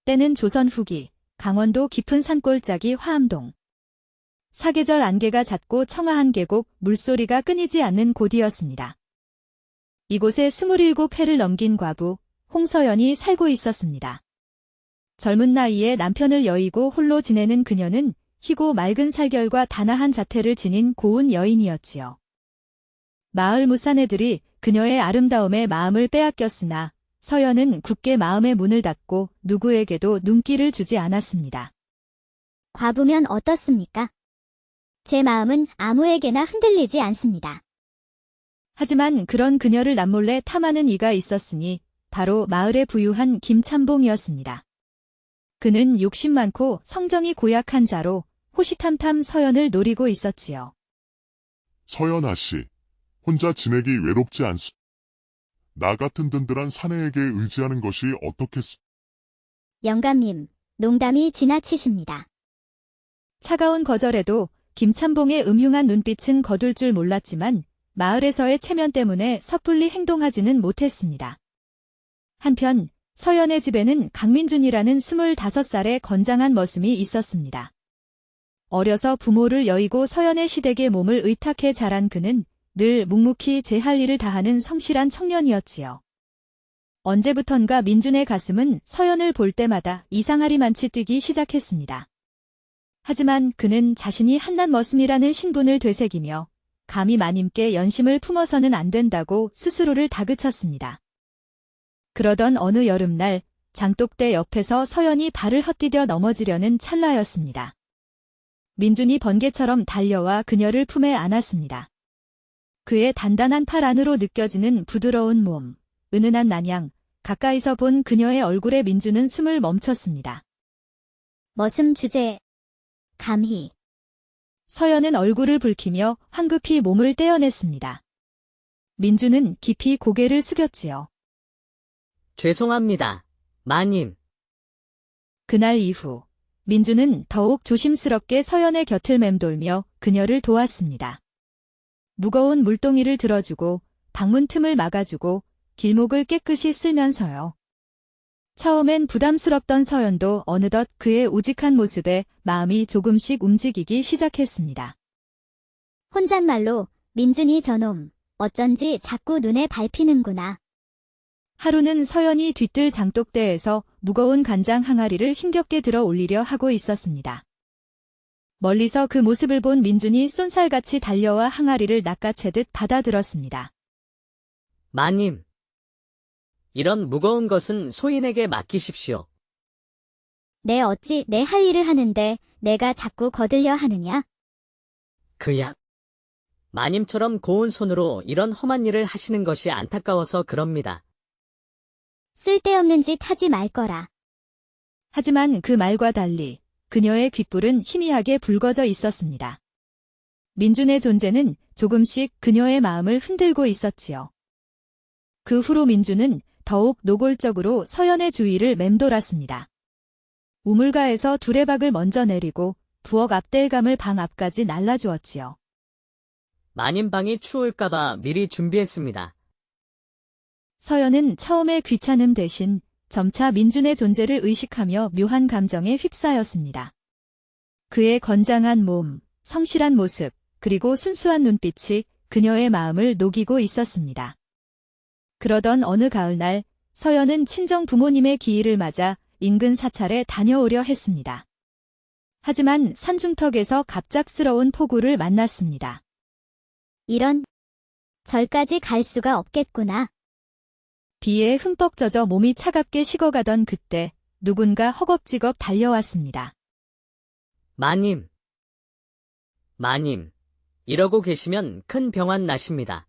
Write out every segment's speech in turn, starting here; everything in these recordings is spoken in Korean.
때는 조선 후기, 강원도 깊은 산골짜기 화암동. 사계절 안개가 잦고 청아한 계곡, 물소리가 끊이지 않는 곳이었습니다. 이곳에 27회를 넘긴 과부, 홍서연이 살고 있었습니다. 젊은 나이에 남편을 여의고 홀로 지내는 그녀는 희고 맑은 살결과 단아한 자태를 지닌 고운 여인이었지요. 마을 무사내들이 그녀의 아름다움에 마음을 빼앗겼으나 서연은 굳게 마음의 문을 닫고 누구에게도 눈길을 주지 않았습니다. 과부면 어떻습니까? 제 마음은 아무에게나 흔들리지 않습니다. 하지만 그런 그녀를 남몰래 탐하는 이가 있었으니 바로 마을의 부유한 김참봉이었습니다. 그는 욕심 많고 성정이 고약한 자로 호시탐탐 서연을 노리고 있었지요. 서연아 씨, 혼자 지내기 외롭지 않소? 나 같은 든든한 사내에게 의지하는 것이 어떻겠소? 영감님, 농담이 지나치십니다. 차가운 거절에도 김참봉의 음흉한 눈빛은 거둘 줄 몰랐지만 마을에서의 체면 때문에 섣불리 행동하지는 못했습니다. 한편 서연의 집에는 강민준이라는 25살의 건장한 머슴이 있었습니다. 어려서 부모를 여의고 서연의 시댁에 몸을 의탁해 자란 그는 늘 묵묵히 제 할 일을 다하는 성실한 청년이었지요. 언제부턴가 민준의 가슴은 서연을 볼 때마다 이상하리만치 뛰기 시작했습니다. 하지만 그는 자신이 한낱 머슴이라는 신분을 되새기며 감히 마님께 연심을 품어서는 안 된다고 스스로를 다그쳤습니다. 그러던 어느 여름날 장독대 옆에서 서연이 발을 헛디뎌 넘어지려는 찰나였습니다. 민준이 번개처럼 달려와 그녀를 품에 안았습니다. 그의 단단한 팔 안으로 느껴지는 부드러운 몸, 은은한 난양, 가까이서 본 그녀의 얼굴에 민준은 숨을 멈췄습니다. 머슴 주제, 감히. 서연은 얼굴을 붉히며 황급히 몸을 떼어냈습니다. 민준은 깊이 고개를 숙였지요. 죄송합니다, 마님. 그날 이후 민준은 더욱 조심스럽게 서연의 곁을 맴돌며 그녀를 도왔습니다. 무거운 물동이를 들어주고 방문 틈을 막아주고 길목을 깨끗이 쓸면서요. 처음엔 부담스럽던 서연도 어느덧 그의 우직한 모습에 마음이 조금씩 움직이기 시작했습니다. 혼잣말로 민준이 저놈, 어쩐지 자꾸 눈에 밟히는구나. 하루는 서연이 뒤뜰 장독대에서 무거운 간장 항아리를 힘겹게 들어 올리려 하고 있었습니다. 멀리서 그 모습을 본 민준이 쏜살같이 달려와 항아리를 낚아채듯 받아들었습니다. 마님. 이런 무거운 것은 소인에게 맡기십시오. 내 어찌 내 할 일을 하는데 내가 자꾸 거들려 하느냐? 그야. 마님처럼 고운 손으로 이런 험한 일을 하시는 것이 안타까워서 그럽니다. 쓸데없는 짓 하지 말거라. 하지만 그 말과 달리 그녀의 귓불은 희미하게 붉어져 있었습니다. 민준의 존재는 조금씩 그녀의 마음을 흔들고 있었지요. 그 후로 민준은 더욱 노골적으로 서연의 주위를 맴돌았습니다. 우물가에서 두레박을 먼저 내리고 부엌 앞대감을 방 앞까지 날라주었지요. 마님 방이 추울까봐 미리 준비했습니다. 서연은 처음에 귀찮음 대신 점차 민준의 존재를 의식하며 묘한 감정에 휩싸였습니다. 그의 건장한 몸, 성실한 모습, 그리고 순수한 눈빛이 그녀의 마음을 녹이고 있었습니다. 그러던 어느 가을날 서연은 친정 부모님의 기일을 맞아 인근 사찰에 다녀오려 했습니다. 하지만 산중턱에서 갑작스러운 폭우를 만났습니다. 이런, 절까지 갈 수가 없겠구나. 비에 흠뻑 젖어 몸이 차갑게 식어가던 그때 누군가 허겁지겁 달려왔습니다. 마님. 마님. 이러고 계시면 큰 병환 나십니다.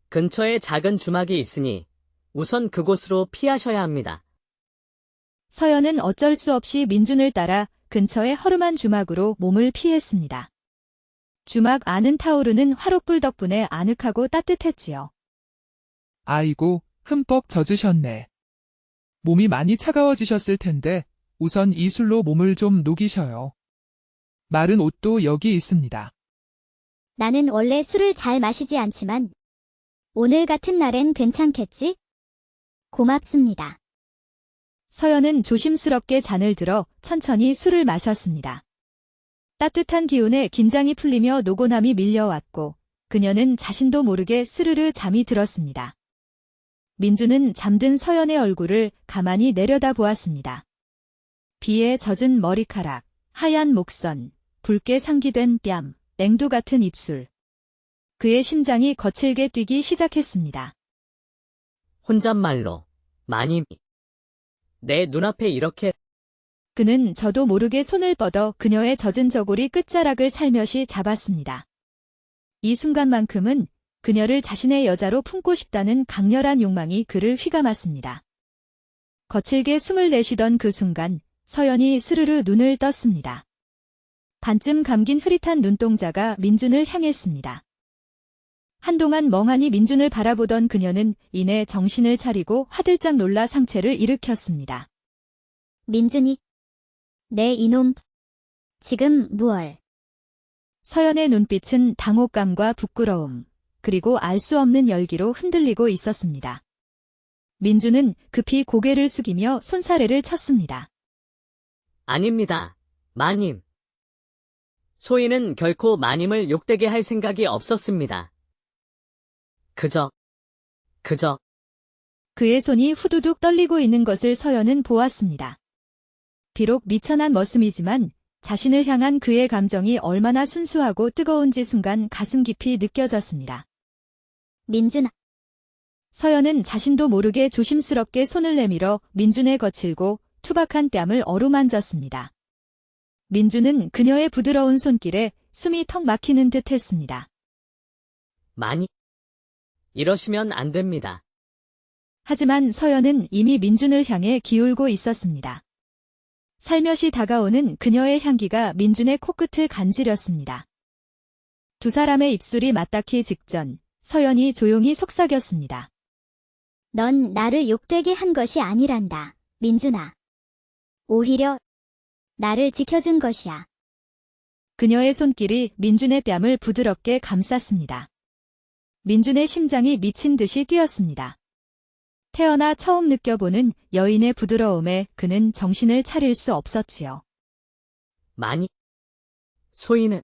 근처에 작은 주막이 있으니 우선 그곳으로 피하셔야 합니다. 서연은 어쩔 수 없이 민준을 따라 근처의 허름한 주막으로 몸을 피했습니다. 주막 안은 타오르는 화롯불 덕분에 아늑하고 따뜻했지요. 아이고, 흠뻑 젖으셨네. 몸이 많이 차가워지셨을 텐데 우선 이 술로 몸을 좀 녹이셔요. 마른 옷도 여기 있습니다. 나는 원래 술을 잘 마시지 않지만 오늘 같은 날엔 괜찮겠지? 고맙습니다. 서연은 조심스럽게 잔을 들어 천천히 술을 마셨습니다. 따뜻한 기운에 긴장이 풀리며 노곤함이 밀려왔고 그녀는 자신도 모르게 스르르 잠이 들었습니다. 민주는 잠든 서연의 얼굴을 가만히 내려다보았습니다. 비에 젖은 머리카락, 하얀 목선, 붉게 상기된 뺨, 냉두 같은 입술. 그의 심장이 거칠게 뛰기 시작했습니다. 혼잣말로, 마님. 내 눈앞에 이렇게 그는 저도 모르게 손을 뻗어 그녀의 젖은 저고리 끝자락을 살며시 잡았습니다. 이 순간만큼은 그녀를 자신의 여자로 품고 싶다는 강렬한 욕망이 그를 휘감았습니다. 거칠게 숨을 내쉬던 그 순간 서연이 스르르 눈을 떴습니다. 반쯤 감긴 흐릿한 눈동자가 민준을 향했습니다. 한동안 멍하니 민준을 바라보던 그녀는 이내 정신을 차리고 화들짝 놀라 상체를 일으켰습니다. 민준이. 내 이놈. 지금 무얼. 서연의 눈빛은 당혹감과 부끄러움, 그리고 알 수 없는 열기로 흔들리고 있었습니다. 민준은 급히 고개를 숙이며 손사래를 쳤습니다. 아닙니다, 마님. 소희는 결코 마님을 욕되게 할 생각이 없었습니다. 그저. 그의 손이 후두둑 떨리고 있는 것을 서연은 보았습니다. 비록 미천한 머슴이지만 자신을 향한 그의 감정이 얼마나 순수하고 뜨거운지 순간 가슴 깊이 느껴졌습니다. 민준아. 서연은 자신도 모르게 조심스럽게 손을 내밀어 민준의 거칠고 투박한 뺨을 어루만졌습니다. 민준은 그녀의 부드러운 손길에 숨이 턱 막히는 듯 했습니다. 마님. 이러시면 안 됩니다. 하지만 서연은 이미 민준을 향해 기울고 있었습니다. 살며시 다가오는 그녀의 향기가 민준의 코끝을 간지렸습니다. 두 사람의 입술이 맞닿기 직전 서연이 조용히 속삭였습니다. 넌 나를 욕되게 한 것이 아니란다, 민준아. 오히려 나를 지켜준 것이야. 그녀의 손길이 민준의 뺨을 부드럽게 감쌌습니다. 민준의 심장이 미친 듯이 뛰었습니다. 태어나 처음 느껴보는 여인의 부드러움에 그는 정신을 차릴 수 없었지요. 마님. 소희는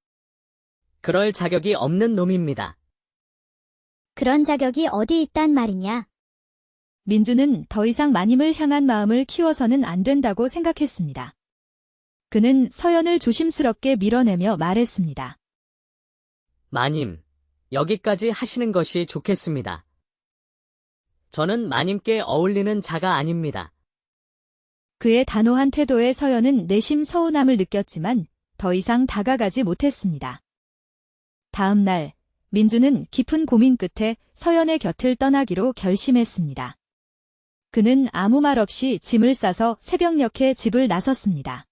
그럴 자격이 없는 놈입니다. 그런 자격이 어디 있단 말이냐? 민준은 더 이상 마님을 향한 마음을 키워서는 안 된다고 생각했습니다. 그는 서연을 조심스럽게 밀어내며 말했습니다. 마님, 여기까지 하시는 것이 좋겠습니다. 저는 마님께 어울리는 자가 아닙니다. 그의 단호한 태도에 서연은 내심 서운함을 느꼈지만 더 이상 다가가지 못했습니다. 다음 날, 민준은 깊은 고민 끝에 서연의 곁을 떠나기로 결심했습니다. 그는 아무 말 없이 짐을 싸서 새벽녘에 집을 나섰습니다.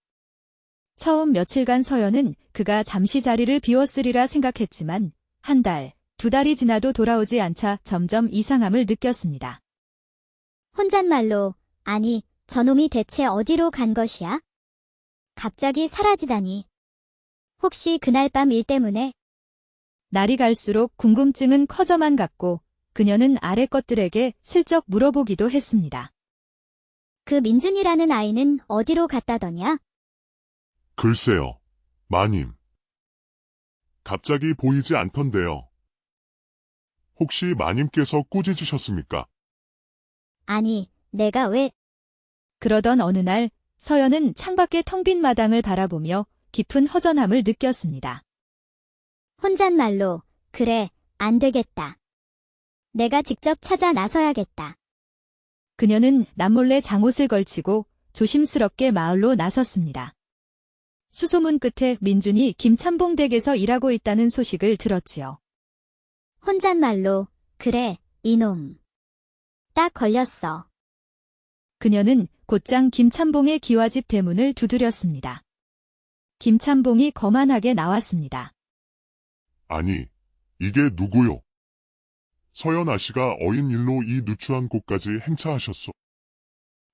처음 며칠간 서연은 그가 잠시 자리를 비웠으리라 생각했지만 한 달, 두 달이 지나도 돌아오지 않자 점점 이상함을 느꼈습니다. 혼잣말로, 아니, 저놈이 대체 어디로 간 것이야? 갑자기 사라지다니. 혹시 그날 밤 일 때문에? 날이 갈수록 궁금증은 커져만 갔고 그녀는 아래 것들에게 슬쩍 물어보기도 했습니다. 그 민준이라는 아이는 어디로 갔다더냐? 글쎄요, 마님. 갑자기 보이지 않던데요. 혹시 마님께서 꾸짖으셨습니까? 아니, 내가 왜? 그러던 어느 날 서연은 창밖의 텅 빈 마당을 바라보며 깊은 허전함을 느꼈습니다. 혼잣말로, 그래, 안 되겠다. 내가 직접 찾아 나서야겠다. 그녀는 남몰래 장옷을 걸치고 조심스럽게 마을로 나섰습니다. 수소문 끝에 민준이 김참봉 댁에서 일하고 있다는 소식을 들었지요. 혼잣말로, 그래, 이놈. 딱 걸렸어. 그녀는 곧장 김참봉의 기와집 대문을 두드렸습니다. 김참봉이 거만하게 나왔습니다. 아니, 이게 누구요? 서연 아씨가 어인 일로 이 누추한 곳까지 행차하셨소.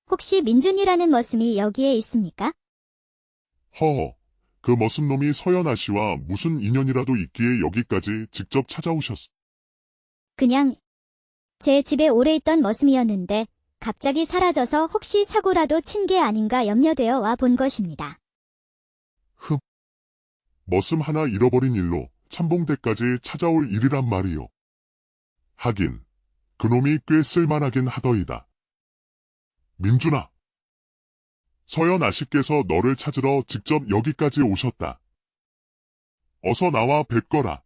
혹시 민준이라는 머슴이 여기에 있습니까? 허허, 그 머슴놈이 서연 아씨와 무슨 인연이라도 있기에 여기까지 직접 찾아오셨소. 그냥 제 집에 오래 있던 머슴이었는데 갑자기 사라져서 혹시 사고라도 친 게 아닌가 염려되어 와 본 것입니다. 머슴 하나 잃어버린 일로 참봉대까지 찾아올 일이란 말이요. 하긴 그놈이 꽤 쓸만하긴 하더이다. 민준아, 서연 아씨께서 너를 찾으러 직접 여기까지 오셨다. 어서 나와 뵙거라.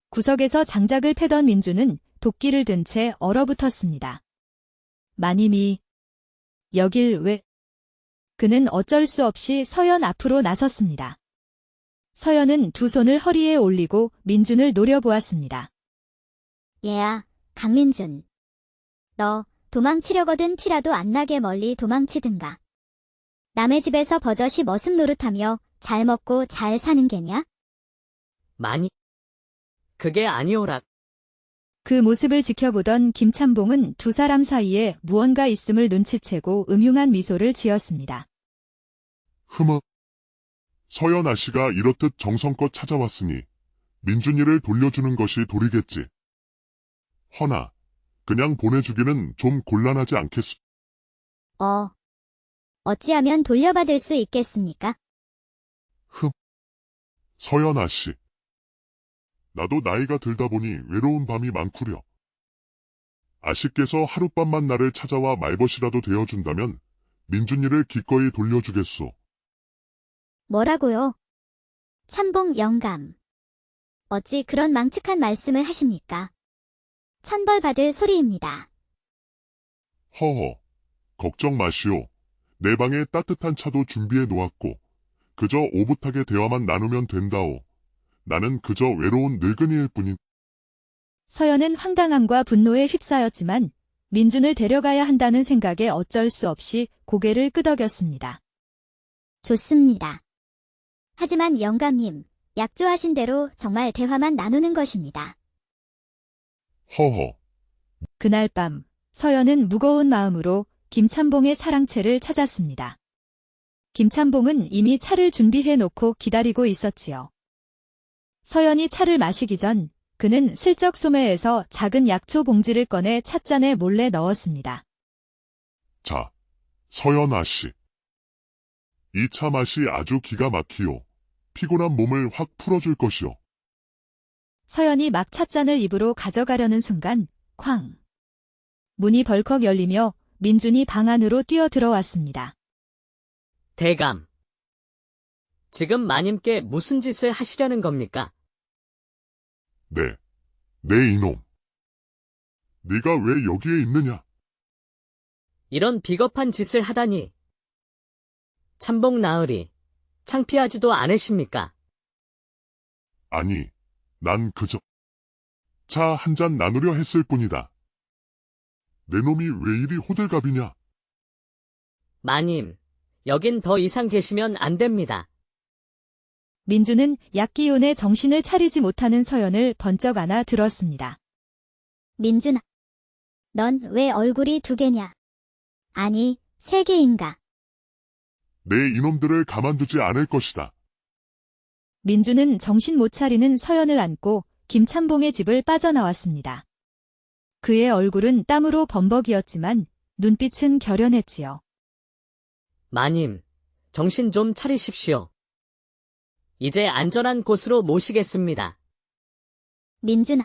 구석에서 장작을 패던 민주는 도끼를 든 채 얼어붙었습니다. 마님이 여길 왜? 그는 어쩔 수 없이 서연 앞으로 나섰습니다. 서연은 두 손을 허리에 올리고 민준을 노려보았습니다. 얘야, 강민준. 너 도망치려거든 티라도 안 나게 멀리 도망치든가. 남의 집에서 버젓이 머슴 노릇하며 잘 먹고 잘 사는 게냐? 마님. 그게 아니오라. 그 모습을 지켜보던 김참봉은 두 사람 사이에 무언가 있음을 눈치채고 음흉한 미소를 지었습니다. 서연 아씨가 이렇듯 정성껏 찾아왔으니 민준이를 돌려주는 것이 도리겠지. 허나 그냥 보내주기는 좀 곤란하지 않겠소. 어찌하면 돌려받을 수 있겠습니까? 서연 아씨. 나도 나이가 들다 보니 외로운 밤이 많구려. 아씨께서 하룻밤만 나를 찾아와 말벗이라도 되어준다면 민준이를 기꺼이 돌려주겠소. 뭐라고요? 참봉 영감. 어찌 그런 망측한 말씀을 하십니까? 천벌 받을 소리입니다. 허허, 걱정 마시오. 내 방에 따뜻한 차도 준비해 놓았고 그저 오붓하게 대화만 나누면 된다오. 나는 그저 외로운 늙은이일 뿐인. 서연은 황당함과 분노에 휩싸였지만 민준을 데려가야 한다는 생각에 어쩔 수 없이 고개를 끄덕였습니다. 좋습니다. 하지만 영감님, 약조하신 대로 정말 대화만 나누는 것입니다. 허허, 그날 밤 서연은 무거운 마음으로 김참봉의 사랑채를 찾았습니다. 김참봉은 이미 차를 준비해 놓고 기다리고 있었지요. 서연이 차를 마시기 전 그는 슬쩍 소매에서 작은 약초 봉지를 꺼내 찻잔에 몰래 넣었습니다. 자, 서연 아씨. 이 차 맛이 아주 기가 막히오. 피곤한 몸을 확 풀어줄 것이오. 서연이 막 찻잔을 입으로 가져가려는 순간 쾅! 문이 벌컥 열리며 민준이 방 안으로 뛰어 들어왔습니다. 대감. 지금 마님께 무슨 짓을 하시려는 겁니까? 네 이놈. 네가 왜 여기에 있느냐? 이런 비겁한 짓을 하다니. 참봉 나으리, 창피하지도 않으십니까? 아니, 난 그저 차 한 잔 나누려 했을 뿐이다. 내 놈이 왜 이리 호들갑이냐? 마님, 여긴 더 이상 계시면 안 됩니다. 민준은 약기운에 정신을 차리지 못하는 서연을 번쩍 안아 들었습니다. 민준아, 넌 왜 얼굴이 두 개냐? 아니, 세 개인가? 내 이놈들을 가만두지 않을 것이다. 민준은 정신 못 차리는 서연을 안고 김참봉의 집을 빠져나왔습니다. 그의 얼굴은 땀으로 범벅이었지만 눈빛은 결연했지요. 마님, 정신 좀 차리십시오. 이제 안전한 곳으로 모시겠습니다. 민준아,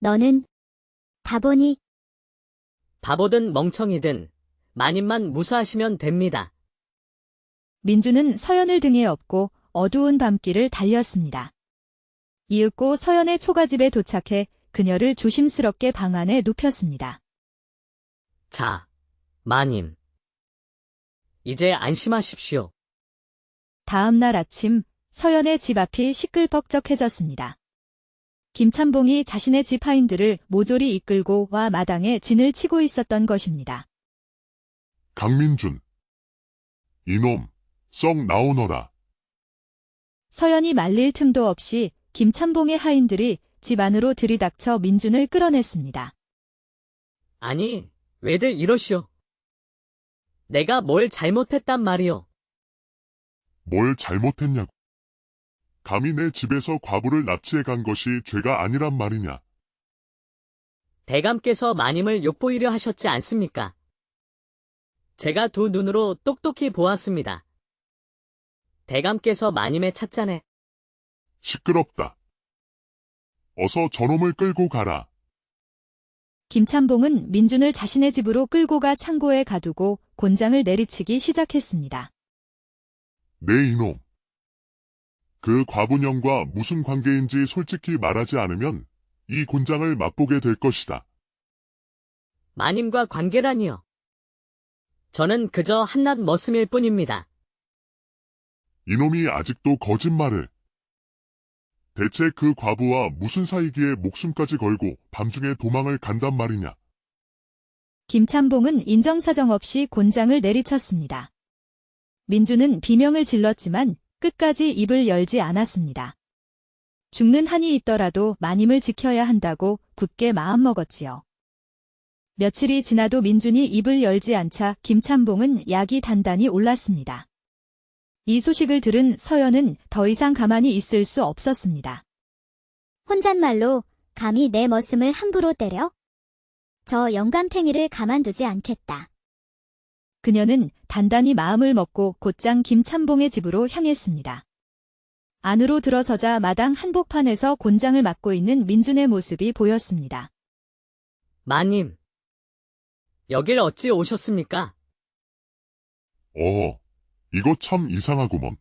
너는 바보니? 바보든 멍청이든 마님만 무사하시면 됩니다. 민준은 서연을 등에 업고 어두운 밤길을 달렸습니다. 이윽고 서연의 초가집에 도착해 그녀를 조심스럽게 방 안에 눕혔습니다. 자, 마님. 이제 안심하십시오. 다음 날 아침 서연의 집 앞이 시끌벅적해졌습니다. 김참봉이 자신의 집 하인들을 모조리 이끌고 와 마당에 진을 치고 있었던 것입니다. 강민준. 이놈, 썩 나오너라. 서연이 말릴 틈도 없이 김참봉의 하인들이 집 안으로 들이닥쳐 민준을 끌어냈습니다. 아니, 왜들 이러시오? 내가 뭘 잘못했단 말이오. 뭘 잘못했냐고. 감히 내 집에서 과부를 납치해 간 것이 죄가 아니란 말이냐. 대감께서 마님을 욕보이려 하셨지 않습니까? 제가 두 눈으로 똑똑히 보았습니다. 대감께서 마님의 찻잔에 시끄럽다. 어서 저놈을 끌고 가라. 김참봉은 민준을 자신의 집으로 끌고 가 창고에 가두고 곤장을 내리치기 시작했습니다. 네 이놈. 그 과분형과 무슨 관계인지 솔직히 말하지 않으면 이 곤장을 맛보게 될 것이다. 마님과 관계라니요. 저는 그저 한낱 머슴일 뿐입니다. 이놈이 아직도 거짓말을. 대체 그 과부와 무슨 사이기에 목숨까지 걸고 밤중에 도망을 간단 말이냐. 김참봉은 인정사정 없이 곤장을 내리쳤습니다. 민준은 비명을 질렀지만 끝까지 입을 열지 않았습니다. 죽는 한이 있더라도 마님을 지켜야 한다고 굳게 마음먹었지요. 며칠이 지나도 민준이 입을 열지 않자 김참봉은 약이 단단히 올랐습니다. 이 소식을 들은 서연은 더 이상 가만히 있을 수 없었습니다. 혼잣말로 감히 내 머슴을 함부로 때려? 저 영감탱이를 가만두지 않겠다. 그녀는 단단히 마음을 먹고 곧장 김참봉의 집으로 향했습니다. 안으로 들어서자 마당 한복판에서 곤장을 맡고 있는 민준의 모습이 보였습니다. 마님, 여길 어찌 오셨습니까? 이거 참 이상하구먼.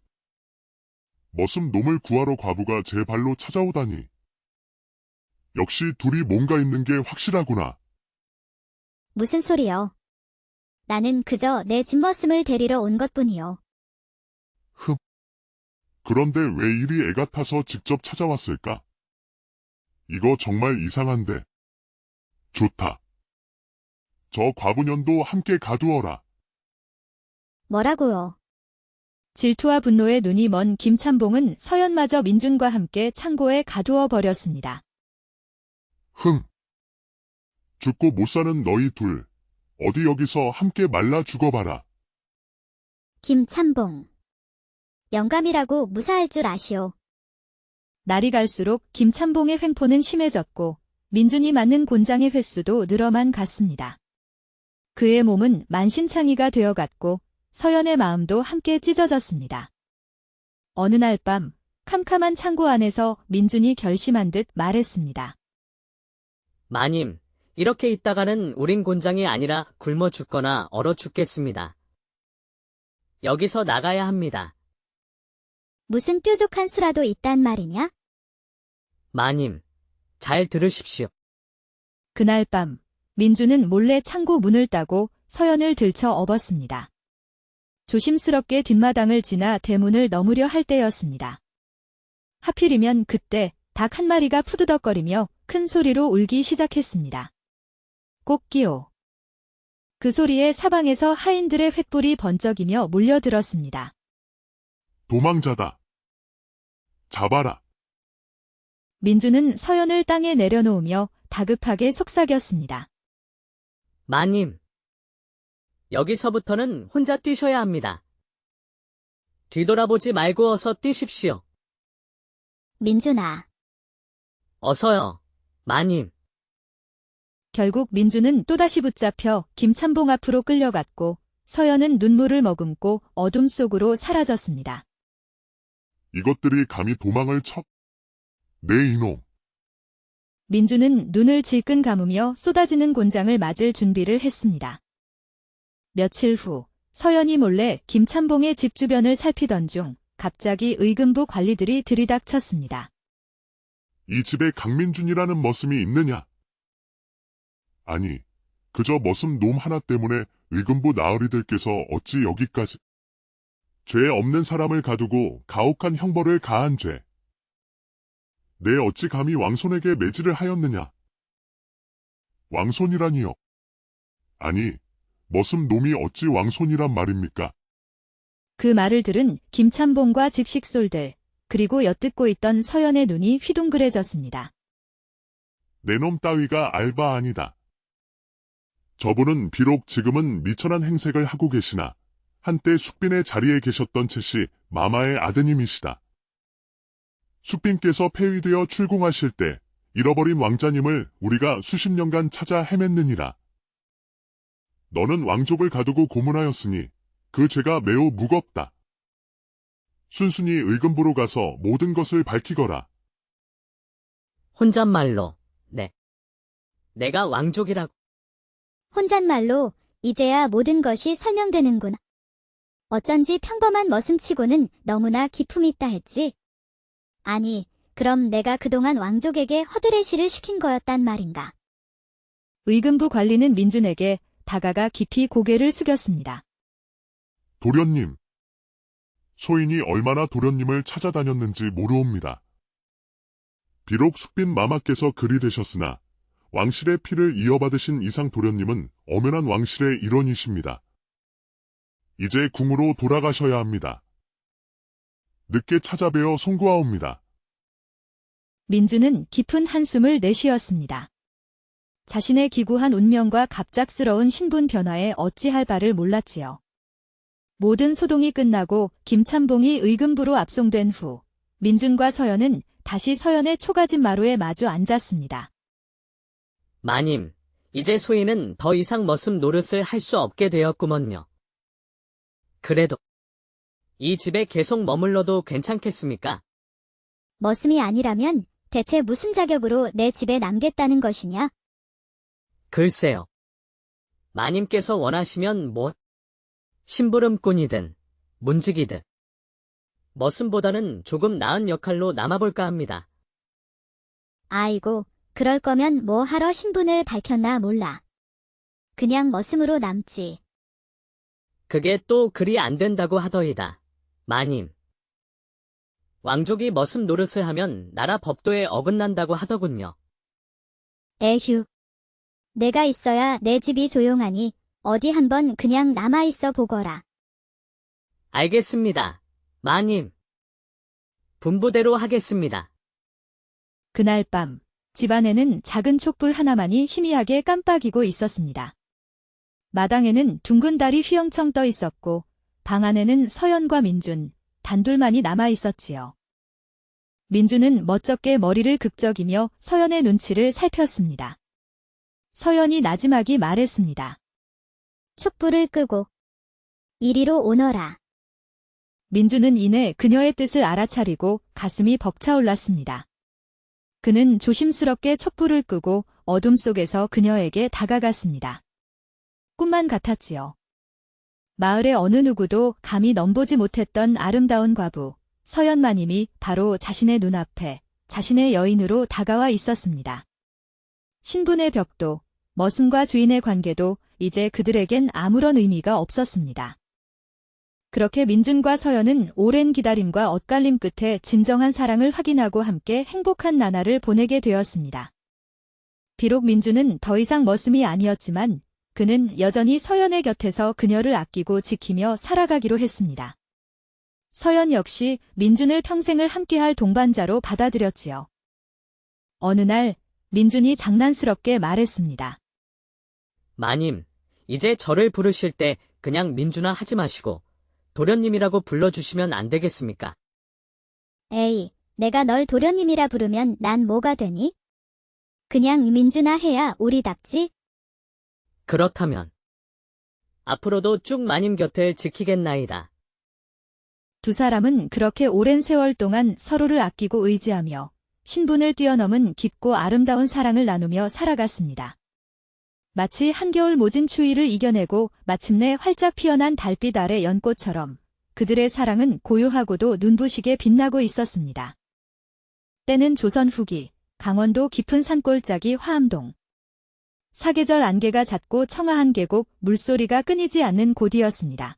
머슴 놈을 구하러 과부가 제 발로 찾아오다니. 역시 둘이 뭔가 있는 게 확실하구나. 무슨 소리여? 나는 그저 내 집머슴을 데리러 온 것뿐이요. 그런데 왜 이리 애가 타서 직접 찾아왔을까? 이거 정말 이상한데. 좋다. 저 과부년도 함께 가두어라. 뭐라고요? 질투와 분노에 눈이 먼 김참봉은 서연마저 민준과 함께 창고에 가두어 버렸습니다. 죽고 못 사는 너희 둘, 어디 여기서 함께 말라 죽어봐라. 김참봉. 영감이라고 무사할 줄 아시오. 날이 갈수록 김참봉의 횡포는 심해졌고 민준이 맞는 곤장의 횟수도 늘어만 갔습니다. 그의 몸은 만신창이가 되어갔고 서연의 마음도 함께 찢어졌습니다. 어느 날 밤 캄캄한 창고 안에서 민준이 결심한 듯 말했습니다. 마님, 이렇게 있다가는 우린 곤장이 아니라 굶어 죽거나 얼어 죽겠습니다. 여기서 나가야 합니다. 무슨 뾰족한 수라도 있단 말이냐? 마님, 잘 들으십시오. 그날 밤 민준은 몰래 창고 문을 따고 서연을 들쳐 업었습니다. 조심스럽게 뒷마당을 지나 대문을 넘으려 할 때였습니다. 하필이면 그때 닭 한 마리가 푸드덕거리며 큰 소리로 울기 시작했습니다. 꽃기호. 그 소리에 사방에서 하인들의 횃불이 번쩍이며 몰려들었습니다. 도망자다. 잡아라. 민준은 서연을 땅에 내려놓으며 다급하게 속삭였습니다. 마님, 여기서부터는 혼자 뛰셔야 합니다. 뒤돌아보지 말고 어서 뛰십시오. 민준아. 어서요, 마님. 결국 민준은 또다시 붙잡혀 김참봉 앞으로 끌려갔고 서연은 눈물을 머금고 어둠 속으로 사라졌습니다. 이것들이 감히 도망을 쳐? 네 이놈. 민준은 눈을 질끈 감으며 쏟아지는 곤장을 맞을 준비를 했습니다. 며칠 후 서연이 몰래 김참봉의 집 주변을 살피던 중 갑자기 의금부 관리들이 들이닥쳤습니다. 이 집에 강민준이라는 머슴이 있느냐? 아니, 그저 머슴 놈 하나 때문에 의금부 나으리들께서 어찌 여기까지. 죄 없는 사람을 가두고 가혹한 형벌을 가한 죄. 내 어찌 감히 왕손에게 매질을 하였느냐? 왕손이라니요? 아니, 머슴 놈이 어찌 왕손이란 말입니까? 그 말을 들은 김참봉과 집식솔들, 그리고 엿듣고 있던 서연의 눈이 휘둥그레졌습니다. 내 놈 따위가 알바 아니다. 저분은 비록 지금은 미천한 행색을 하고 계시나 한때 숙빈의 자리에 계셨던 채씨 마마의 아드님이시다. 숙빈께서 폐위되어 출궁하실 때 잃어버린 왕자님을 우리가 수십 년간 찾아 헤맸느니라. 너는 왕족을 가두고 고문하였으니 그 죄가 매우 무겁다. 순순히 의금부로 가서 모든 것을 밝히거라. 혼잣말로, 네. 내가 왕족이라고. 혼잣말로 이제야 모든 것이 설명되는구나. 어쩐지 평범한 머슴치고는 너무나 기품이 있다 했지. 아니, 그럼 내가 그동안 왕족에게 허드레시를 시킨 거였단 말인가. 의금부 관리는 민준에게 다가가 깊이 고개를 숙였습니다. 도련님. 소인이 얼마나 도련님을 찾아다녔는지 모르옵니다. 비록 숙빈 마마께서 그리 되셨으나 왕실의 피를 이어받으신 이상 도련님은 엄연한 왕실의 일원이십니다. 이제 궁으로 돌아가셔야 합니다. 늦게 찾아뵈어 송구하옵니다. 민준은 깊은 한숨을 내쉬었습니다. 자신의 기구한 운명과 갑작스러운 신분 변화에 어찌할 바를 몰랐지요. 모든 소동이 끝나고 김참봉이 의금부로 압송된 후 민준과 서연은 다시 서연의 초가집 마루에 마주 앉았습니다. 마님, 이제 소인은 더 이상 머슴 노릇을 할 수 없게 되었구먼요. 그래도 이 집에 계속 머물러도 괜찮겠습니까? 머슴이 아니라면 대체 무슨 자격으로 내 집에 남겠다는 것이냐? 글쎄요. 마님께서 원하시면 심부름꾼이든 문직이든 머슴보다는 조금 나은 역할로 남아볼까 합니다. 아이고, 그럴 거면 뭐 하러 신분을 밝혔나 몰라. 그냥 머슴으로 남지. 그게 또 그리 안 된다고 하더이다. 마님. 왕족이 머슴 노릇을 하면 나라 법도에 어긋난다고 하더군요. 에휴. 내가 있어야 내 집이 조용하니 어디 한번 그냥 남아있어 보거라. 알겠습니다. 마님. 분부대로 하겠습니다. 그날 밤 집안에는 작은 촛불 하나만이 희미하게 깜빡이고 있었습니다. 마당에는 둥근 달이 휘영청 떠 있었고 방 안에는 서연과 민준, 단둘만이 남아 있었지요. 민준은 멋쩍게 머리를 극적이며 서연의 눈치를 살폈습니다. 서연이 나지막이 말했습니다. 촛불을 끄고 이리로 오너라. 민준은 이내 그녀의 뜻을 알아차리고 가슴이 벅차올랐습니다. 그는 조심스럽게 촛불을 끄고 어둠 속에서 그녀에게 다가갔습니다. 꿈만 같았지요. 마을의 어느 누구도 감히 넘보지 못했던 아름다운 과부, 서연마님이 바로 자신의 눈앞에 자신의 여인으로 다가와 있었습니다. 신분의 벽도, 머슴과 주인의 관계도 이제 그들에겐 아무런 의미가 없었습니다. 그렇게 민준과 서연은 오랜 기다림과 엇갈림 끝에 진정한 사랑을 확인하고 함께 행복한 나날을 보내게 되었습니다. 비록 민준은 더 이상 머슴이 아니었지만 그는 여전히 서연의 곁에서 그녀를 아끼고 지키며 살아가기로 했습니다. 서연 역시 민준을 평생을 함께할 동반자로 받아들였지요. 어느 날 민준이 장난스럽게 말했습니다. 마님, 이제 저를 부르실 때 그냥 민준아 하지 마시고 도련님이라고 불러주시면 안 되겠습니까? 에이, 내가 널 도련님이라 부르면 난 뭐가 되니? 그냥 민준아 해야 우리답지? 그렇다면 앞으로도 쭉 마님 곁을 지키겠나이다. 두 사람은 그렇게 오랜 세월 동안 서로를 아끼고 의지하며 신분을 뛰어넘은 깊고 아름다운 사랑을 나누며 살아갔습니다. 마치 한겨울 모진 추위를 이겨내고 마침내 활짝 피어난 달빛 아래 연꽃처럼 그들의 사랑은 고요하고도 눈부시게 빛나고 있었습니다. 때는 조선 후기, 강원도 깊은 산골짜기 화암동. 사계절 안개가 잦고 청아한 계곡, 물소리가 끊이지 않는 곳이었습니다.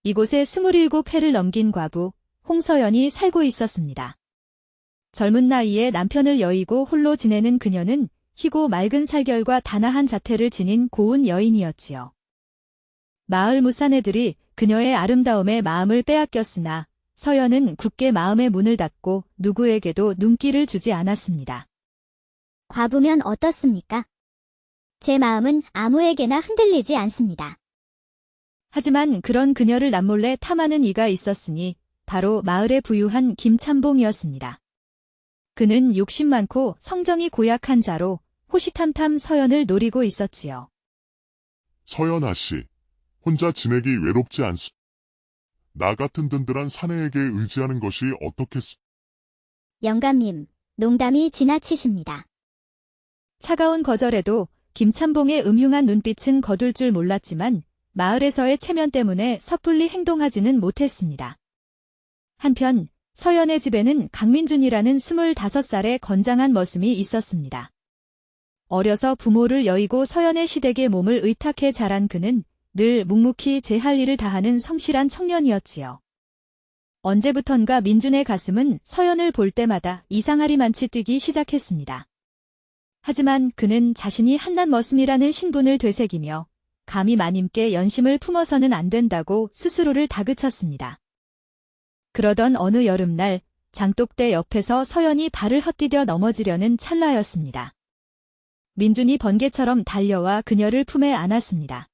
이곳에 27회를 넘긴 과부, 홍서연이 살고 있었습니다. 젊은 나이에 남편을 여의고 홀로 지내는 그녀는 희고 맑은 살결과 단아한 자태를 지닌 고운 여인이었지요. 마을 무사내들이 그녀의 아름다움에 마음을 빼앗겼으나 서연은 굳게 마음의 문을 닫고 누구에게도 눈길을 주지 않았습니다. 과부면 어떻습니까? 제 마음은 아무에게나 흔들리지 않습니다. 하지만 그런 그녀를 남몰래 탐하는 이가 있었으니 바로 마을의 부유한 김참봉이었습니다. 그는 욕심 많고 성정이 고약한 자로 호시탐탐 서연을 노리고 있었지요. 서연아 씨, 혼자 지내기 외롭지 않소? 나 같은 든든한 사내에게 의지하는 것이 어떻겠소? 영감님, 농담이 지나치십니다. 차가운 거절에도 김참봉의 음흉한 눈빛은 거둘 줄 몰랐지만 마을에서의 체면 때문에 섣불리 행동하지는 못했습니다. 한편 서연의 집에는 강민준이라는 25살의 건장한 머슴이 있었습니다. 어려서 부모를 여의고 서연의 시댁에 몸을 의탁해 자란 그는 늘 묵묵히 제 할 일을 다하는 성실한 청년이었지요. 언제부턴가 민준의 가슴은 서연을 볼 때마다 이상하리만치 뛰기 시작했습니다. 하지만 그는 자신이 한낱 머슴이라는 신분을 되새기며 감히 마님께 연심을 품어서는 안 된다고 스스로를 다그쳤습니다. 그러던 어느 여름날 장독대 옆에서 서연이 발을 헛디뎌 넘어지려는 찰나였습니다. 민준이 번개처럼 달려와 그녀를 품에 안았습니다.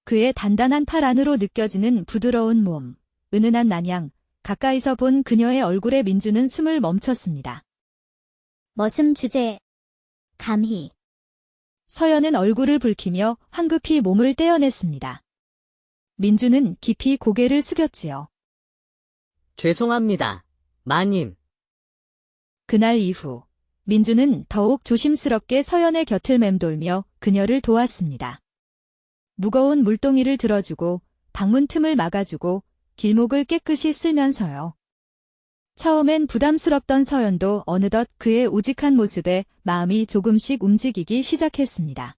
그의 단단한 팔 안으로 느껴지는 부드러운 몸, 은은한 난양, 가까이서 본 그녀의 얼굴에 민준은 숨을 멈췄습니다. 머슴 주제, 감히. 서연은 얼굴을 붉히며 황급히 몸을 떼어냈습니다. 민준은 깊이 고개를 숙였지요. 죄송합니다. 마님. 그날 이후 민준은 더욱 조심스럽게 서연의 곁을 맴돌며 그녀를 도왔습니다. 무거운 물동이를 들어주고 방문 틈을 막아주고 길목을 깨끗이 쓸면서요. 처음엔 부담스럽던 서연도 어느덧 그의 우직한 모습에 마음이 조금씩 움직이기 시작했습니다.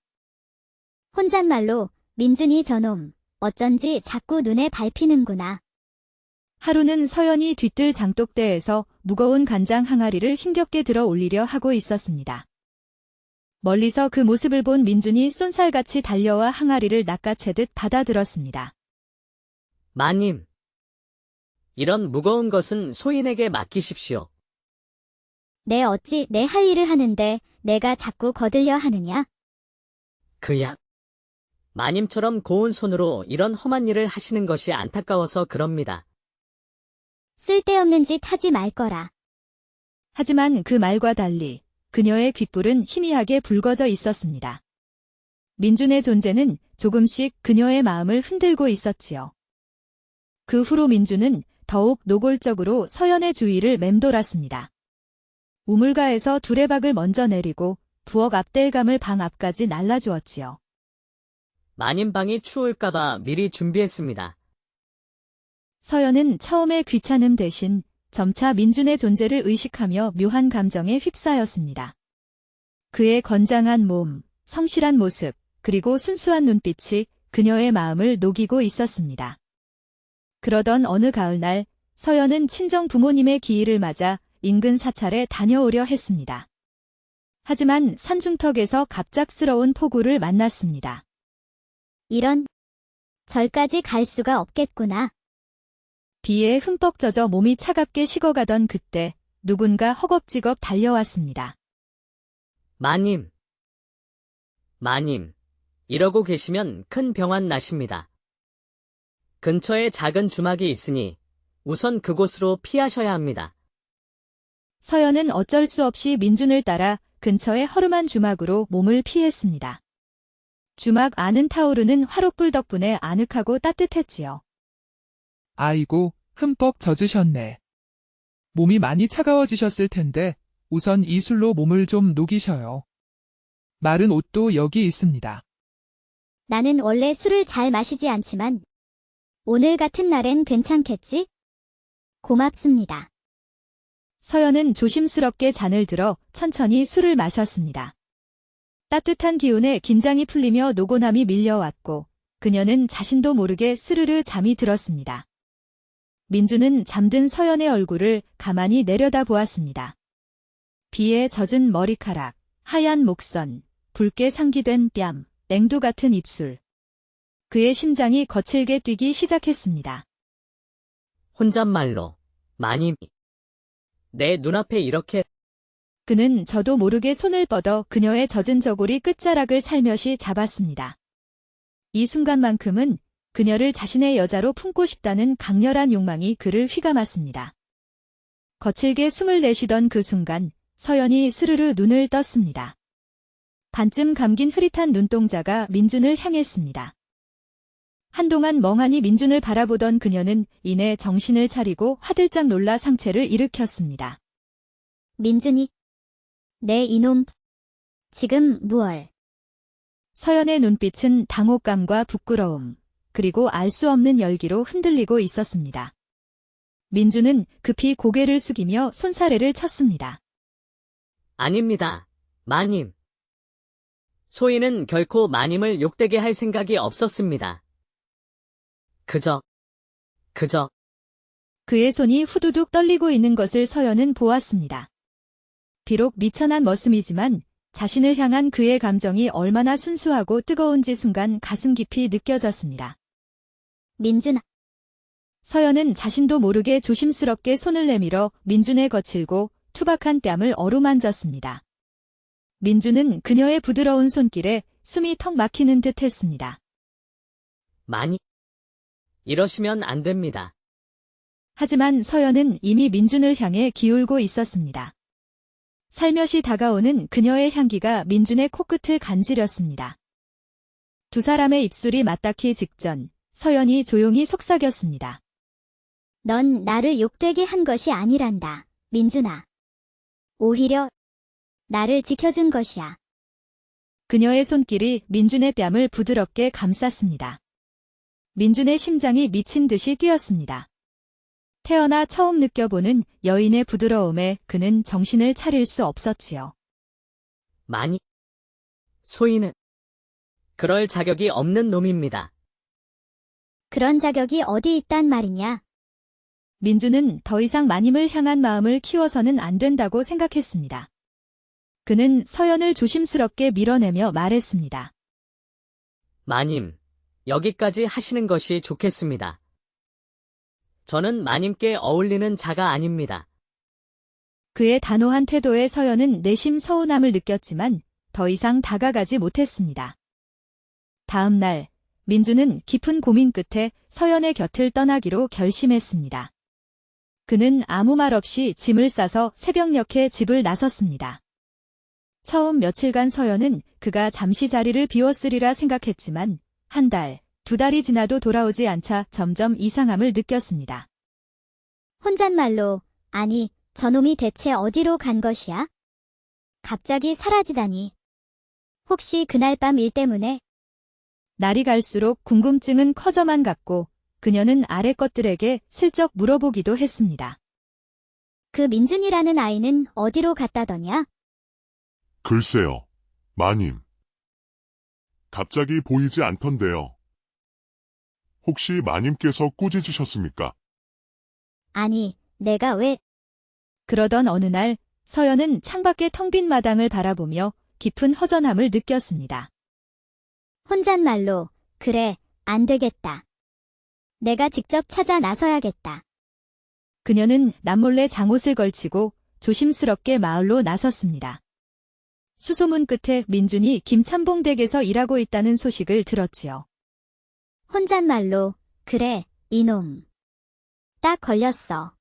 혼잣말로 민준이 저놈, 어쩐지 자꾸 눈에 밟히는구나. 하루는 서연이 뒤뜰 장독대에서 무거운 간장 항아리를 힘겹게 들어 올리려 하고 있었습니다. 멀리서 그 모습을 본 민준이 쏜살같이 달려와 항아리를 낚아채듯 받아들었습니다. 마님. 이런 무거운 것은 소인에게 맡기십시오. 내 어찌 내 할 일을 하는데 내가 자꾸 거들려 하느냐? 그야. 마님처럼 고운 손으로 이런 험한 일을 하시는 것이 안타까워서 그럽니다. 쓸데없는 짓 하지 말거라. 하지만 그 말과 달리 그녀의 귓불은 희미하게 붉어져 있었습니다. 민준의 존재는 조금씩 그녀의 마음을 흔들고 있었지요. 그 후로 민준은 더욱 노골적으로 서연의 주위를 맴돌았습니다. 우물가에서 두레박을 먼저 내리고 부엌 앞대감을 방 앞까지 날라주었지요. 마님 방이 추울까봐 미리 준비했습니다. 서연은 처음에 귀찮음 대신 점차 민준의 존재를 의식하며 묘한 감정에 휩싸였습니다. 그의 건장한 몸, 성실한 모습, 그리고 순수한 눈빛이 그녀의 마음을 녹이고 있었습니다. 그러던 어느 가을날 서연은 친정 부모님의 기일을 맞아 인근 사찰에 다녀오려 했습니다. 하지만 산중턱에서 갑작스러운 폭우를 만났습니다. 이런, 절까지 갈 수가 없겠구나. 비에 흠뻑 젖어 몸이 차갑게 식어가던 그때 누군가 허겁지겁 달려왔습니다. 마님. 마님. 이러고 계시면 큰 병환 나십니다. 근처에 작은 주막이 있으니 우선 그곳으로 피하셔야 합니다. 서연은 어쩔 수 없이 민준을 따라 근처의 허름한 주막으로 몸을 피했습니다. 주막 안은 타오르는 화롯불 덕분에 아늑하고 따뜻했지요. 아이고, 흠뻑 젖으셨네. 몸이 많이 차가워지셨을 텐데 우선 이 술로 몸을 좀 녹이셔요. 마른 옷도 여기 있습니다. 나는 원래 술을 잘 마시지 않지만 오늘 같은 날엔 괜찮겠지? 고맙습니다. 서연은 조심스럽게 잔을 들어 천천히 술을 마셨습니다. 따뜻한 기운에 긴장이 풀리며 노곤함이 밀려왔고 그녀는 자신도 모르게 스르르 잠이 들었습니다. 민준은 잠든 서연의 얼굴을 가만히 내려다보았습니다. 비에 젖은 머리카락, 하얀 목선, 붉게 상기된 뺨, 냉두 같은 입술. 그의 심장이 거칠게 뛰기 시작했습니다. 혼잣말로. 마님이. 내 눈앞에 이렇게. 그는 저도 모르게 손을 뻗어 그녀의 젖은 저고리 끝자락을 살며시 잡았습니다. 이 순간만큼은 그녀를 자신의 여자로 품고 싶다는 강렬한 욕망이 그를 휘감았습니다. 거칠게 숨을 내쉬던 그 순간 서연이 스르르 눈을 떴습니다. 반쯤 감긴 흐릿한 눈동자가 민준을 향했습니다. 한동안 멍하니 민준을 바라보던 그녀는 이내 정신을 차리고 화들짝 놀라 상체를 일으켰습니다. 민준이, 내 이놈, 지금 무얼? 서연의 눈빛은 당혹감과 부끄러움, 그리고 알 수 없는 열기로 흔들리고 있었습니다. 민준은 급히 고개를 숙이며 손사래를 쳤습니다. 아닙니다. 마님. 소희는 결코 마님을 욕되게 할 생각이 없었습니다. 그저. 그의 손이 후두둑 떨리고 있는 것을 서연은 보았습니다. 비록 미천한 머슴이지만 자신을 향한 그의 감정이 얼마나 순수하고 뜨거운지 순간 가슴 깊이 느껴졌습니다. 민준아, 서연은 자신도 모르게 조심스럽게 손을 내밀어 민준의 거칠고 투박한 뺨을 어루만졌습니다. 민준은 그녀의 부드러운 손길에 숨이 턱 막히는 듯 했습니다. 마님. 이러시면 안 됩니다. 하지만 서연은 이미 민준을 향해 기울고 있었습니다. 살며시 다가오는 그녀의 향기가 민준의 코끝을 간지렸습니다. 두 사람의 입술이 맞닿기 직전 서연이 조용히 속삭였습니다. 넌 나를 욕되게 한 것이 아니란다, 민준아. 오히려 나를 지켜준 것이야. 그녀의 손길이 민준의 뺨을 부드럽게 감쌌습니다. 민준의 심장이 미친 듯이 뛰었습니다. 태어나 처음 느껴보는 여인의 부드러움에 그는 정신을 차릴 수 없었지요. 마님. 소희는 그럴 자격이 없는 놈입니다. 그런 자격이 어디 있단 말이냐? 민준은 더 이상 마님을 향한 마음을 키워서는 안 된다고 생각했습니다. 그는 서연을 조심스럽게 밀어내며 말했습니다. 마님, 여기까지 하시는 것이 좋겠습니다. 저는 마님께 어울리는 자가 아닙니다. 그의 단호한 태도에 서연은 내심 서운함을 느꼈지만 더 이상 다가가지 못했습니다. 다음 날, 민준은 깊은 고민 끝에 서연의 곁을 떠나기로 결심했습니다. 그는 아무 말 없이 짐을 싸서 새벽녘에 집을 나섰습니다. 처음 며칠간 서연은 그가 잠시 자리를 비웠으리라 생각했지만 한 달, 두 달이 지나도 돌아오지 않자 점점 이상함을 느꼈습니다. 혼잣말로, 아니, 저놈이 대체 어디로 간 것이야? 갑자기 사라지다니. 혹시 그날 밤 일 때문에? 날이 갈수록 궁금증은 커져만 갔고 그녀는 아래 것들에게 슬쩍 물어보기도 했습니다. 그 민준이라는 아이는 어디로 갔다더냐? 글쎄요, 마님. 갑자기 보이지 않던데요. 혹시 마님께서 꾸짖으셨습니까? 아니, 내가 왜? 그러던 어느 날 서연은 창밖의 텅 빈 마당을 바라보며 깊은 허전함을 느꼈습니다. 혼잣말로, 그래, 안 되겠다. 내가 직접 찾아 나서야겠다. 그녀는 남몰래 장옷을 걸치고 조심스럽게 마을로 나섰습니다. 수소문 끝에 민준이 김참봉 댁에서 일하고 있다는 소식을 들었지요. 혼잣말로, 그래, 이놈. 딱 걸렸어.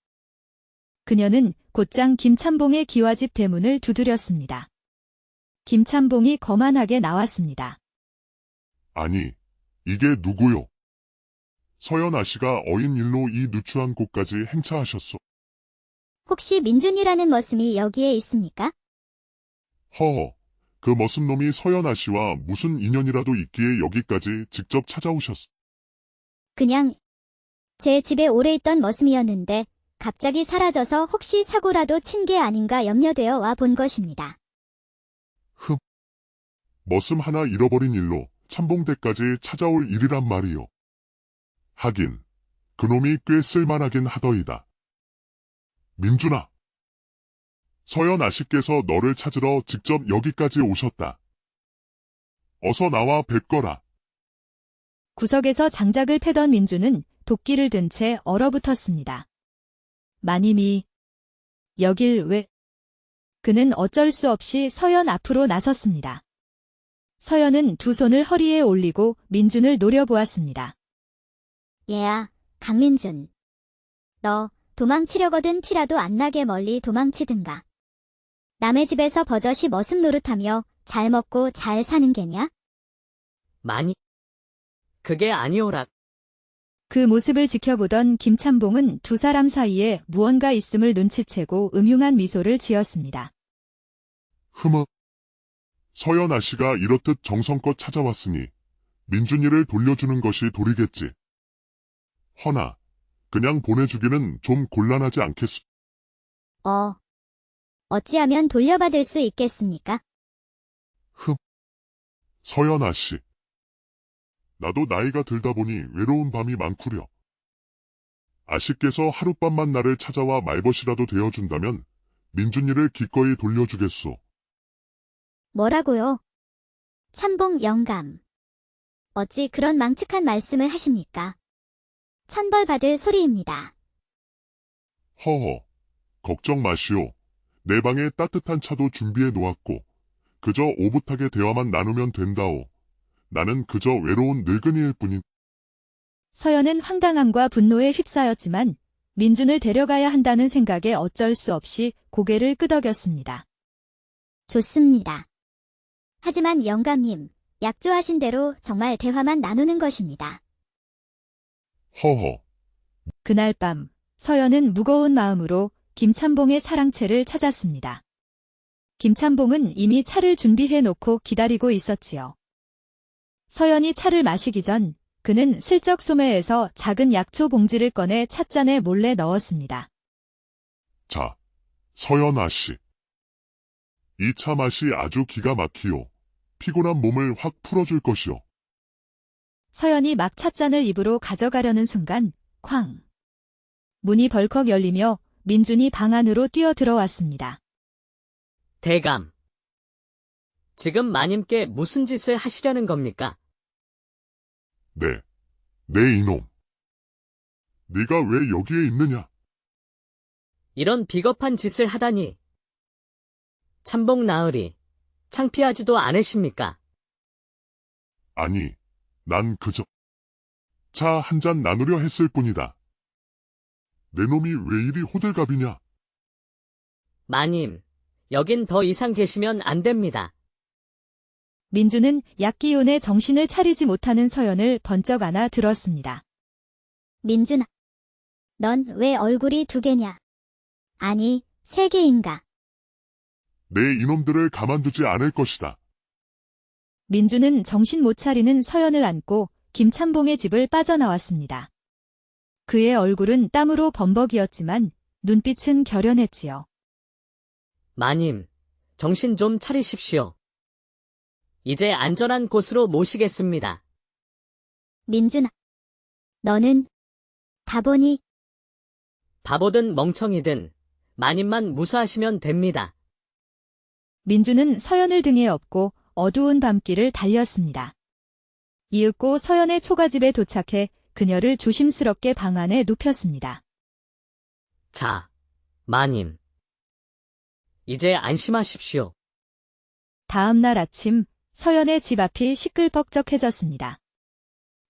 그녀는 곧장 김참봉의 기와집 대문을 두드렸습니다. 김참봉이 거만하게 나왔습니다. 아니, 이게 누구요? 서연 아씨가 어인 일로 이 누추한 곳까지 행차하셨소. 혹시 민준이라는 머슴이 여기에 있습니까? 허허, 그 머슴놈이 서연 아씨와 무슨 인연이라도 있기에 여기까지 직접 찾아오셨소. 그냥 제 집에 오래 있던 머슴이었는데 갑자기 사라져서 혹시 사고라도 친 게 아닌가 염려되어 와 본 것입니다. 머슴 하나 잃어버린 일로 참봉대까지 찾아올 일이란 말이요. 하긴, 그놈이 꽤 쓸만하긴 하더이다. 민준아, 서연 아씨께서 너를 찾으러 직접 여기까지 오셨다. 어서 나와 뵙거라. 구석에서 장작을 패던 민준은 도끼를 든 채 얼어붙었습니다. 마님이 여길 왜? 그는 어쩔 수 없이 서연 앞으로 나섰습니다. 서연은 두 손을 허리에 올리고 민준을 노려보았습니다. 얘야, 강민준. 너 도망치려거든 티라도 안 나게 멀리 도망치든가. 남의 집에서 버젓이 머슴 노릇하며 잘 먹고 잘 사는 게냐? 마님. 그게 아니오라. 그 모습을 지켜보던 김참봉은 두 사람 사이에 무언가 있음을 눈치채고 음흉한 미소를 지었습니다. 흠어. 서연 아씨가 이렇듯 정성껏 찾아왔으니 민준이를 돌려주는 것이 도리겠지. 허나 그냥 보내주기는 좀 곤란하지 않겠소. 어찌하면 돌려받을 수 있겠습니까? 서연 아씨. 나도 나이가 들다 보니 외로운 밤이 많구려. 아씨께서 하룻밤만 나를 찾아와 말벗이라도 되어준다면 민준이를 기꺼이 돌려주겠소. 뭐라고요? 참봉 영감. 어찌 그런 망측한 말씀을 하십니까? 천벌 받을 소리입니다. 허허. 걱정 마시오. 내 방에 따뜻한 차도 준비해 놓았고 그저 오붓하게 대화만 나누면 된다오. 나는 그저 외로운 늙은이일 뿐인. 서연은 황당함과 분노에 휩싸였지만 민준을 데려가야 한다는 생각에 어쩔 수 없이 고개를 끄덕였습니다. 좋습니다. 하지만 영감님, 약조하신 대로 정말 대화만 나누는 것입니다. 허허. 그날 밤 서연은 무거운 마음으로 김참봉의 사랑채를 찾았습니다. 김참봉은 이미 차를 준비해 놓고 기다리고 있었지요. 서연이 차를 마시기 전 그는 슬쩍 소매에서 작은 약초 봉지를 꺼내 찻잔에 몰래 넣었습니다. 자, 서연 아씨. 이 차 맛이 아주 기가 막히오. 피곤한 몸을 확 풀어줄 것이오. 서연이 막 찻잔을 입으로 가져가려는 순간 쾅! 문이 벌컥 열리며 민준이 방 안으로 뛰어들어왔습니다. 대감. 지금 마님께 무슨 짓을 하시려는 겁니까? 네 이놈. 네가 왜 여기에 있느냐? 이런 비겁한 짓을 하다니. 참봉 나으리, 창피하지도 않으십니까? 아니, 난 그저 차 한 잔 나누려 했을 뿐이다. 내 놈이 왜 이리 호들갑이냐? 마님, 여긴 더 이상 계시면 안 됩니다. 민준은 약기운에 정신을 차리지 못하는 서연을 번쩍 안아 들었습니다. 민준아, 넌 왜 얼굴이 두 개냐? 아니, 세 개인가? 내 이놈들을 가만두지 않을 것이다. 민준은 정신 못 차리는 서연을 안고 김참봉의 집을 빠져나왔습니다. 그의 얼굴은 땀으로 범벅이었지만 눈빛은 결연했지요. 마님, 정신 좀 차리십시오. 이제 안전한 곳으로 모시겠습니다. 민준아, 너는 바보니? 바보든 멍청이든 마님만 무사하시면 됩니다. 민준은 서연을 등에 업고 어두운 밤길을 달렸습니다. 이윽고 서연의 초가집에 도착해 그녀를 조심스럽게 방 안에 눕혔습니다. 자, 마님. 이제 안심하십시오. 다음 날 아침 서연의 집 앞이 시끌벅적해졌습니다.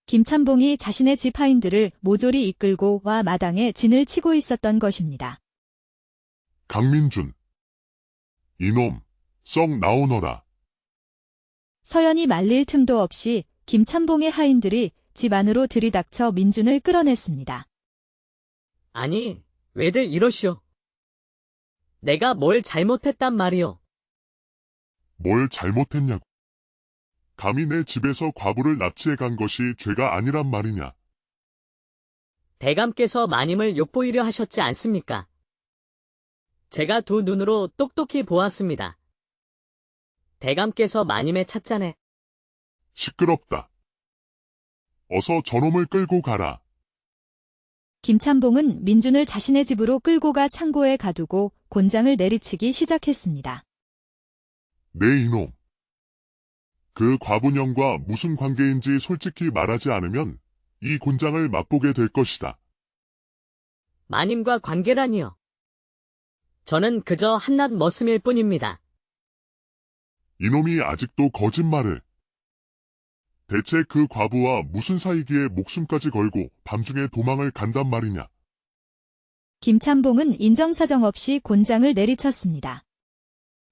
김참봉이 자신의 집 하인들을 모조리 이끌고 와 마당에 진을 치고 있었던 것입니다. 강민준. 이놈, 썩 나오너라. 서연이 말릴 틈도 없이 김참봉의 하인들이 집 안으로 들이닥쳐 민준을 끌어냈습니다. 아니, 왜들 이러시오? 내가 뭘 잘못했단 말이오? 뭘 잘못했냐고. 감히 내 집에서 과부를 납치해 간 것이 죄가 아니란 말이냐. 대감께서 마님을 욕보이려 하셨지 않습니까? 제가 두 눈으로 똑똑히 보았습니다. 대감께서 마님의 찻잔에 시끄럽다. 어서 저놈을 끌고 가라. 김참봉은 민준을 자신의 집으로 끌고 가 창고에 가두고 곤장을 내리치기 시작했습니다. 내 이놈. 그 과부년과 무슨 관계인지 솔직히 말하지 않으면 이 곤장을 맛보게 될 것이다. 마님과 관계라니요. 저는 그저 한낱 머슴일 뿐입니다. 이놈이 아직도 거짓말을. 대체 그 과부와 무슨 사이기에 목숨까지 걸고 밤중에 도망을 간단 말이냐. 김참봉은 인정사정 없이 곤장을 내리쳤습니다.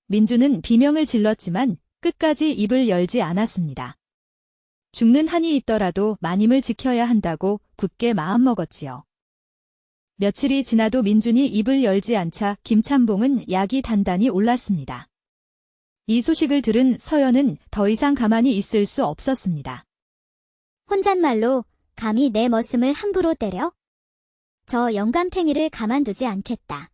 민주는 비명을 질렀지만 끝까지 입을 열지 않았습니다. 죽는 한이 있더라도 마님을 지켜야 한다고 굳게 마음먹었지요. 며칠이 지나도 민준이 입을 열지 않자 김참봉은 약이 단단히 올랐습니다. 이 소식을 들은 서연은 더 이상 가만히 있을 수 없었습니다. 혼잣말로 감히 내 머슴을 함부로 때려? 저 영감탱이를 가만두지 않겠다.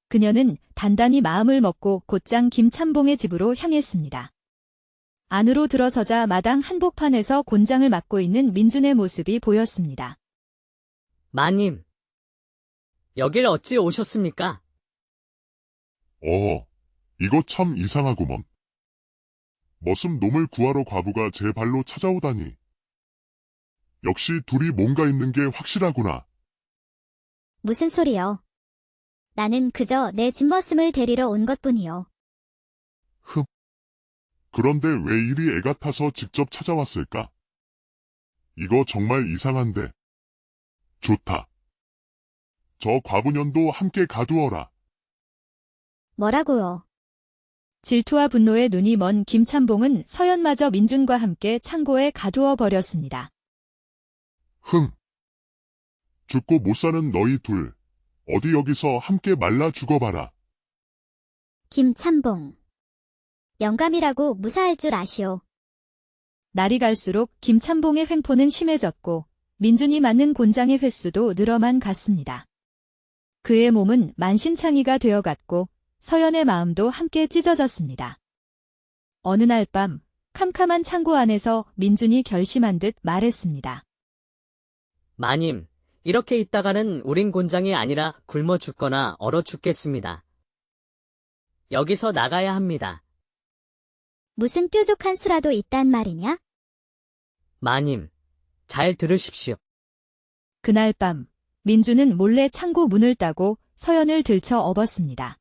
그녀는 단단히 마음을 먹고 곧장 김참봉의 집으로 향했습니다. 안으로 들어서자 마당 한복판에서 곤장을 맡고 있는 민준의 모습이 보였습니다. 마님, 여길 어찌 오셨습니까? 이거 참 이상하구먼. 머슴 놈을 구하러 과부가 제 발로 찾아오다니. 역시 둘이 뭔가 있는 게 확실하구나. 무슨 소리여? 나는 그저 내 집머슴을 데리러 온 것뿐이요. 그런데 왜 이리 애가 타서 직접 찾아왔을까? 이거 정말 이상한데. 좋다. 저 과부년도 함께 가두어라. 뭐라고요? 질투와 분노에 눈이 먼 김참봉은 서연마저 민준과 함께 창고에 가두어 버렸습니다. 죽고 못 사는 너희 둘, 어디 여기서 함께 말라 죽어봐라. 김참봉. 영감이라고 무사할 줄 아시오. 날이 갈수록 김참봉의 횡포는 심해졌고 민준이 맞는 곤장의 횟수도 늘어만 갔습니다. 그의 몸은 만신창이가 되어갔고 서연의 마음도 함께 찢어졌습니다. 어느 날 밤 캄캄한 창고 안에서 민준이 결심한 듯 말했습니다. 마님, 이렇게 있다가는 우린 곤장이 아니라 굶어 죽거나 얼어 죽겠습니다. 여기서 나가야 합니다. 무슨 뾰족한 수라도 있단 말이냐? 마님, 잘 들으십시오. 그날 밤 민준은 몰래 창고 문을 따고 서연을 들쳐 업었습니다.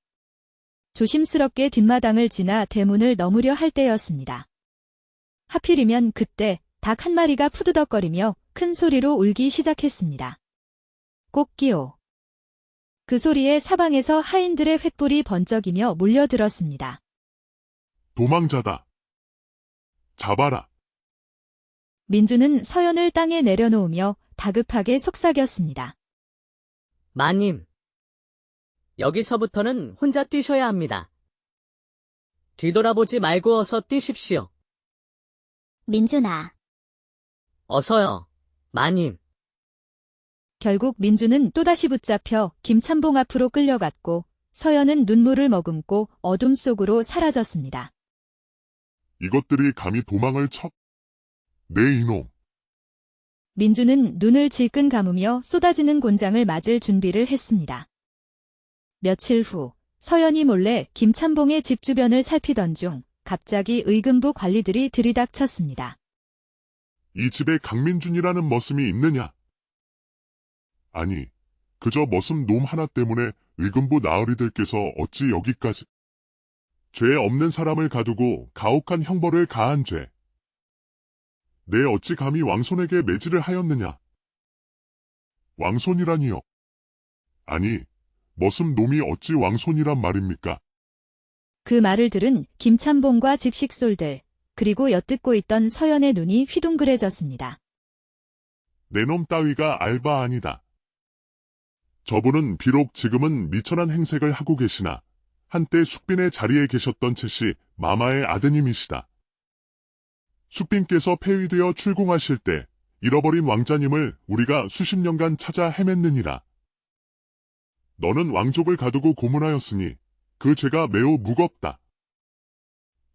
조심스럽게 뒷마당을 지나 대문을 넘으려 할 때였습니다. 하필이면 그때 닭 한 마리가 푸드덕거리며 큰 소리로 울기 시작했습니다. 꽃기호. 그 소리에 사방에서 하인들의 횃불이 번쩍이며 몰려들었습니다. 도망자다. 잡아라. 민준은 서연을 땅에 내려놓으며 다급하게 속삭였습니다. 마님, 여기서부터는 혼자 뛰셔야 합니다. 뒤돌아보지 말고 어서 뛰십시오. 민준아. 어서요, 마님. 결국 민준은 또다시 붙잡혀 김참봉 앞으로 끌려갔고 서연은 눈물을 머금고 어둠 속으로 사라졌습니다. 이것들이 감히 도망을 쳐? 네 이놈. 민준은 눈을 질끈 감으며 쏟아지는 곤장을 맞을 준비를 했습니다. 며칠 후 서연이 몰래 김참봉의 집 주변을 살피던 중 갑자기 의금부 관리들이 들이닥쳤습니다. 이 집에 강민준이라는 머슴이 있느냐? 아니, 그저 머슴 놈 하나 때문에 의금부 나으리들께서 어찌 여기까지 죄 없는 사람을 가두고 가혹한 형벌을 가한 죄. 내 어찌 감히 왕손에게 매질을 하였느냐? 왕손이라니요? 아니, 머슴 놈이 어찌 왕손이란 말입니까? 그 말을 들은 김참봉과 집식솔들, 그리고 엿듣고 있던 서연의 눈이 휘둥그레졌습니다. 내 놈 따위가 알바 아니다. 저분은 비록 지금은 미천한 행색을 하고 계시나 한때 숙빈의 자리에 계셨던 채씨 마마의 아드님이시다. 숙빈께서 폐위되어 출궁하실 때 잃어버린 왕자님을 우리가 수십 년간 찾아 헤맸느니라. 너는 왕족을 가두고 고문하였으니 그 죄가 매우 무겁다.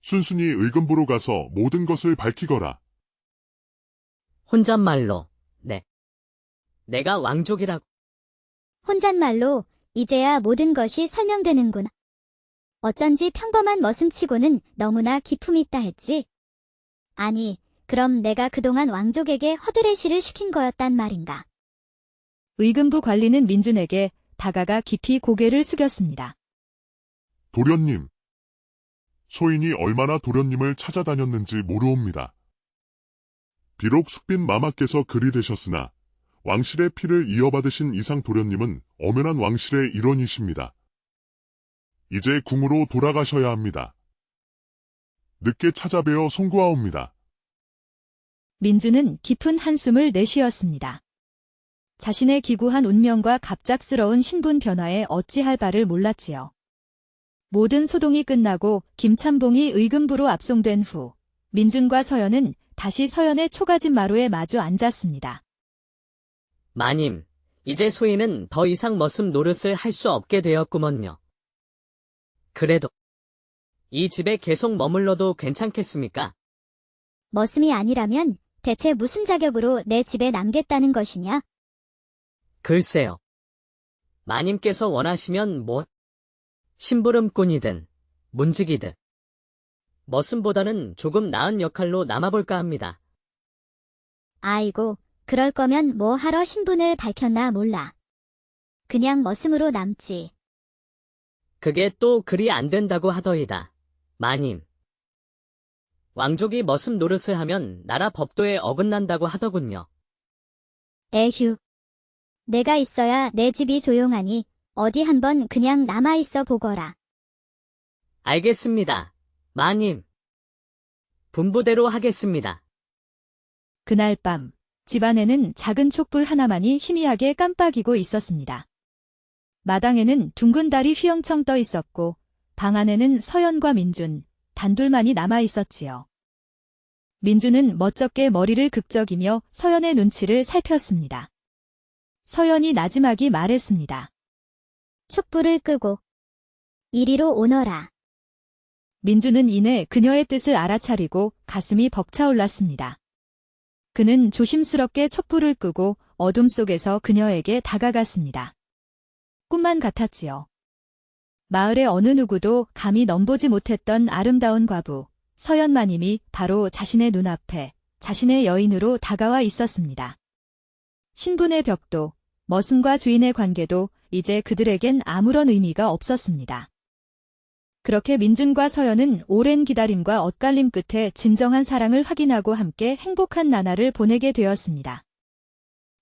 순순히 의금부로 가서 모든 것을 밝히거라. 혼잣말로, 네. 내가 왕족이라고. 혼잣말로 이제야 모든 것이 설명되는구나. 어쩐지 평범한 머슴치고는 너무나 기품이 있다 했지. 아니, 그럼 내가 그동안 왕족에게 허드레시를 시킨 거였단 말인가. 의금부 관리는 민준에게 다가가 깊이 고개를 숙였습니다. 도련님. 소인이 얼마나 도련님을 찾아다녔는지 모르옵니다. 비록 숙빈 마마께서 그리 되셨으나 왕실의 피를 이어받으신 이상 도련님은 엄연한 왕실의 일원이십니다. 이제 궁으로 돌아가셔야 합니다. 늦게 찾아뵈어 송구하옵니다. 민주는 깊은 한숨을 내쉬었습니다. 자신의 기구한 운명과 갑작스러운 신분 변화에 어찌할 바를 몰랐지요. 모든 소동이 끝나고 김참봉이 의금부로 압송된 후 민준과 서연은 다시 서연의 초가집 마루에 마주 앉았습니다. 마님, 이제 소희는 더 이상 머슴 노릇을 할 수 없게 되었구먼요. 그래도 이 집에 계속 머물러도 괜찮겠습니까? 머슴이 아니라면 대체 무슨 자격으로 내 집에 남겠다는 것이냐? 글쎄요. 마님께서 원하시면 심부름꾼이든 문직이든 머슴보다는 조금 나은 역할로 남아볼까 합니다. 아이고, 그럴 거면 뭐 하러 신분을 밝혔나 몰라. 그냥 머슴으로 남지. 그게 또 그리 안 된다고 하더이다. 마님. 왕족이 머슴 노릇을 하면 나라 법도에 어긋난다고 하더군요. 에휴. 내가 있어야 내 집이 조용하니 어디 한번 그냥 남아있어 보거라. 알겠습니다. 마님. 분부대로 하겠습니다. 그날 밤 집안에는 작은 촛불 하나만이 희미하게 깜빡이고 있었습니다. 마당에는 둥근 달이 휘영청 떠 있었고 방 안에는 서연과 민준, 단둘만이 남아 있었지요. 민준은 멋쩍게 머리를 극적이며 서연의 눈치를 살폈습니다. 서연이 나지막이 말했습니다. 촛불을 끄고 이리로 오너라. 민준은 이내 그녀의 뜻을 알아차리고 가슴이 벅차올랐습니다. 그는 조심스럽게 촛불을 끄고 어둠 속에서 그녀에게 다가갔습니다. 꿈만 같았지요. 마을의 어느 누구도 감히 넘보지 못했던 아름다운 과부, 서연마님이 바로 자신의 눈앞에 자신의 여인으로 다가와 있었습니다. 신분의 벽도, 머슴과 주인의 관계도 이제 그들에겐 아무런 의미가 없었습니다. 그렇게 민준과 서연은 오랜 기다림과 엇갈림 끝에 진정한 사랑을 확인하고 함께 행복한 나날을 보내게 되었습니다.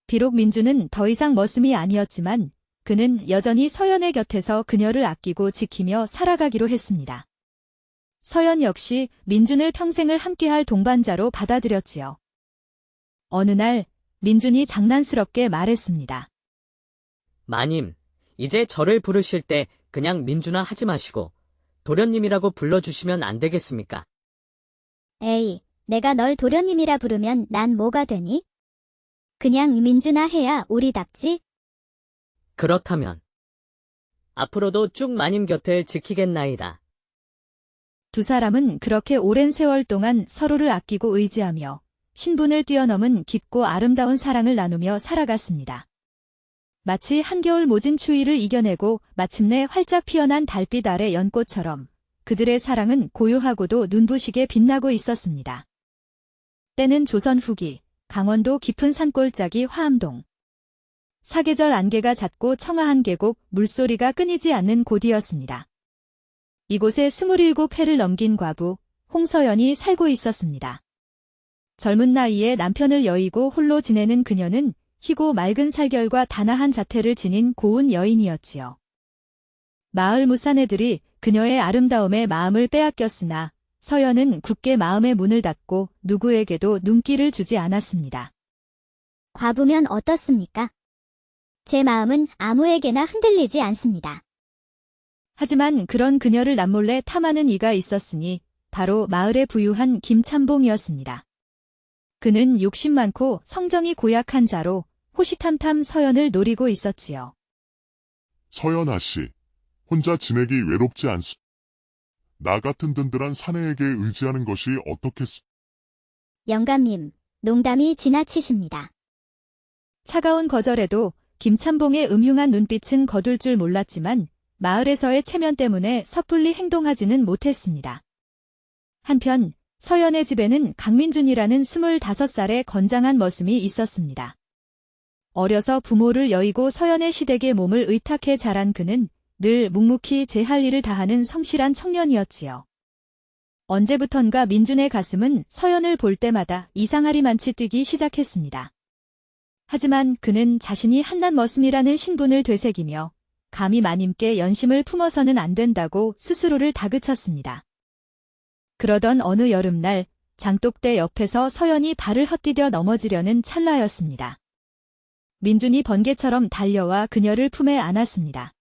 비록 민준은 더 이상 머슴이 아니었지만 그는 여전히 서연의 곁에서 그녀를 아끼고 지키며 살아가기로 했습니다. 서연 역시 민준을 평생을 함께할 동반자로 받아들였지요. 어느 날 민준이 장난스럽게 말했습니다. 마님, 이제 저를 부르실 때 그냥 민준아 하지 마시고 도련님이라고 불러주시면 안 되겠습니까? 에이, 내가 널 도련님이라 부르면 난 뭐가 되니? 그냥 민준아 해야 우리답지? 그렇다면 앞으로도 쭉 마님 곁을 지키겠나이다. 두 사람은 그렇게 오랜 세월 동안 서로를 아끼고 의지하며 신분을 뛰어넘은 깊고 아름다운 사랑을 나누며 살아갔습니다. 마치 한겨울 모진 추위를 이겨내고 마침내 활짝 피어난 달빛 아래 연꽃처럼 그들의 사랑은 고요하고도 눈부시게 빛나고 있었습니다. 때는 조선 후기, 강원도 깊은 산골짜기 화암동. 사계절 안개가 잦고 청아한 계곡, 물소리가 끊이지 않는 곳이었습니다. 이곳에 27회를 넘긴 과부, 홍서연이 살고 있었습니다. 젊은 나이에 남편을 여의고 홀로 지내는 그녀는 희고 맑은 살결과 단아한 자태를 지닌 고운 여인이었지요. 마을 무사내들이 그녀의 아름다움에 마음을 빼앗겼으나 서연은 굳게 마음의 문을 닫고 누구에게도 눈길을 주지 않았습니다. 과부면 어떻습니까? 제 마음은 아무에게나 흔들리지 않습니다. 하지만 그런 그녀를 남몰래 탐하는 이가 있었으니 바로 마을의 부유한 김참봉이었습니다. 그는 욕심 많고 성정이 고약한 자로 호시탐탐 서연을 노리고 있었지요. 서연아 씨, 혼자 지내기 외롭지 않소? 나 같은 든든한 사내에게 의지하는 것이 어떻겠소? 영감님, 농담이 지나치십니다. 차가운 거절에도 김참봉의 음흉한 눈빛은 거둘 줄 몰랐지만 마을에서의 체면 때문에 섣불리 행동하지는 못했습니다. 한편 서연의 집에는 강민준이라는 25살의 건장한 머슴이 있었습니다. 어려서 부모를 여의고 서연의 시댁에 몸을 의탁해 자란 그는 늘 묵묵히 제 할 일을 다하는 성실한 청년이었지요. 언제부턴가 민준의 가슴은 서연을 볼 때마다 이상하리만치 뛰기 시작했습니다. 하지만 그는 자신이 한낱 머슴이라는 신분을 되새기며 감히 마님께 연심을 품어서는 안 된다고 스스로를 다그쳤습니다. 그러던 어느 여름날 장독대 옆에서 서연이 발을 헛디뎌 넘어지려는 찰나였습니다. 민준이 번개처럼 달려와 그녀를 품에 안았습니다.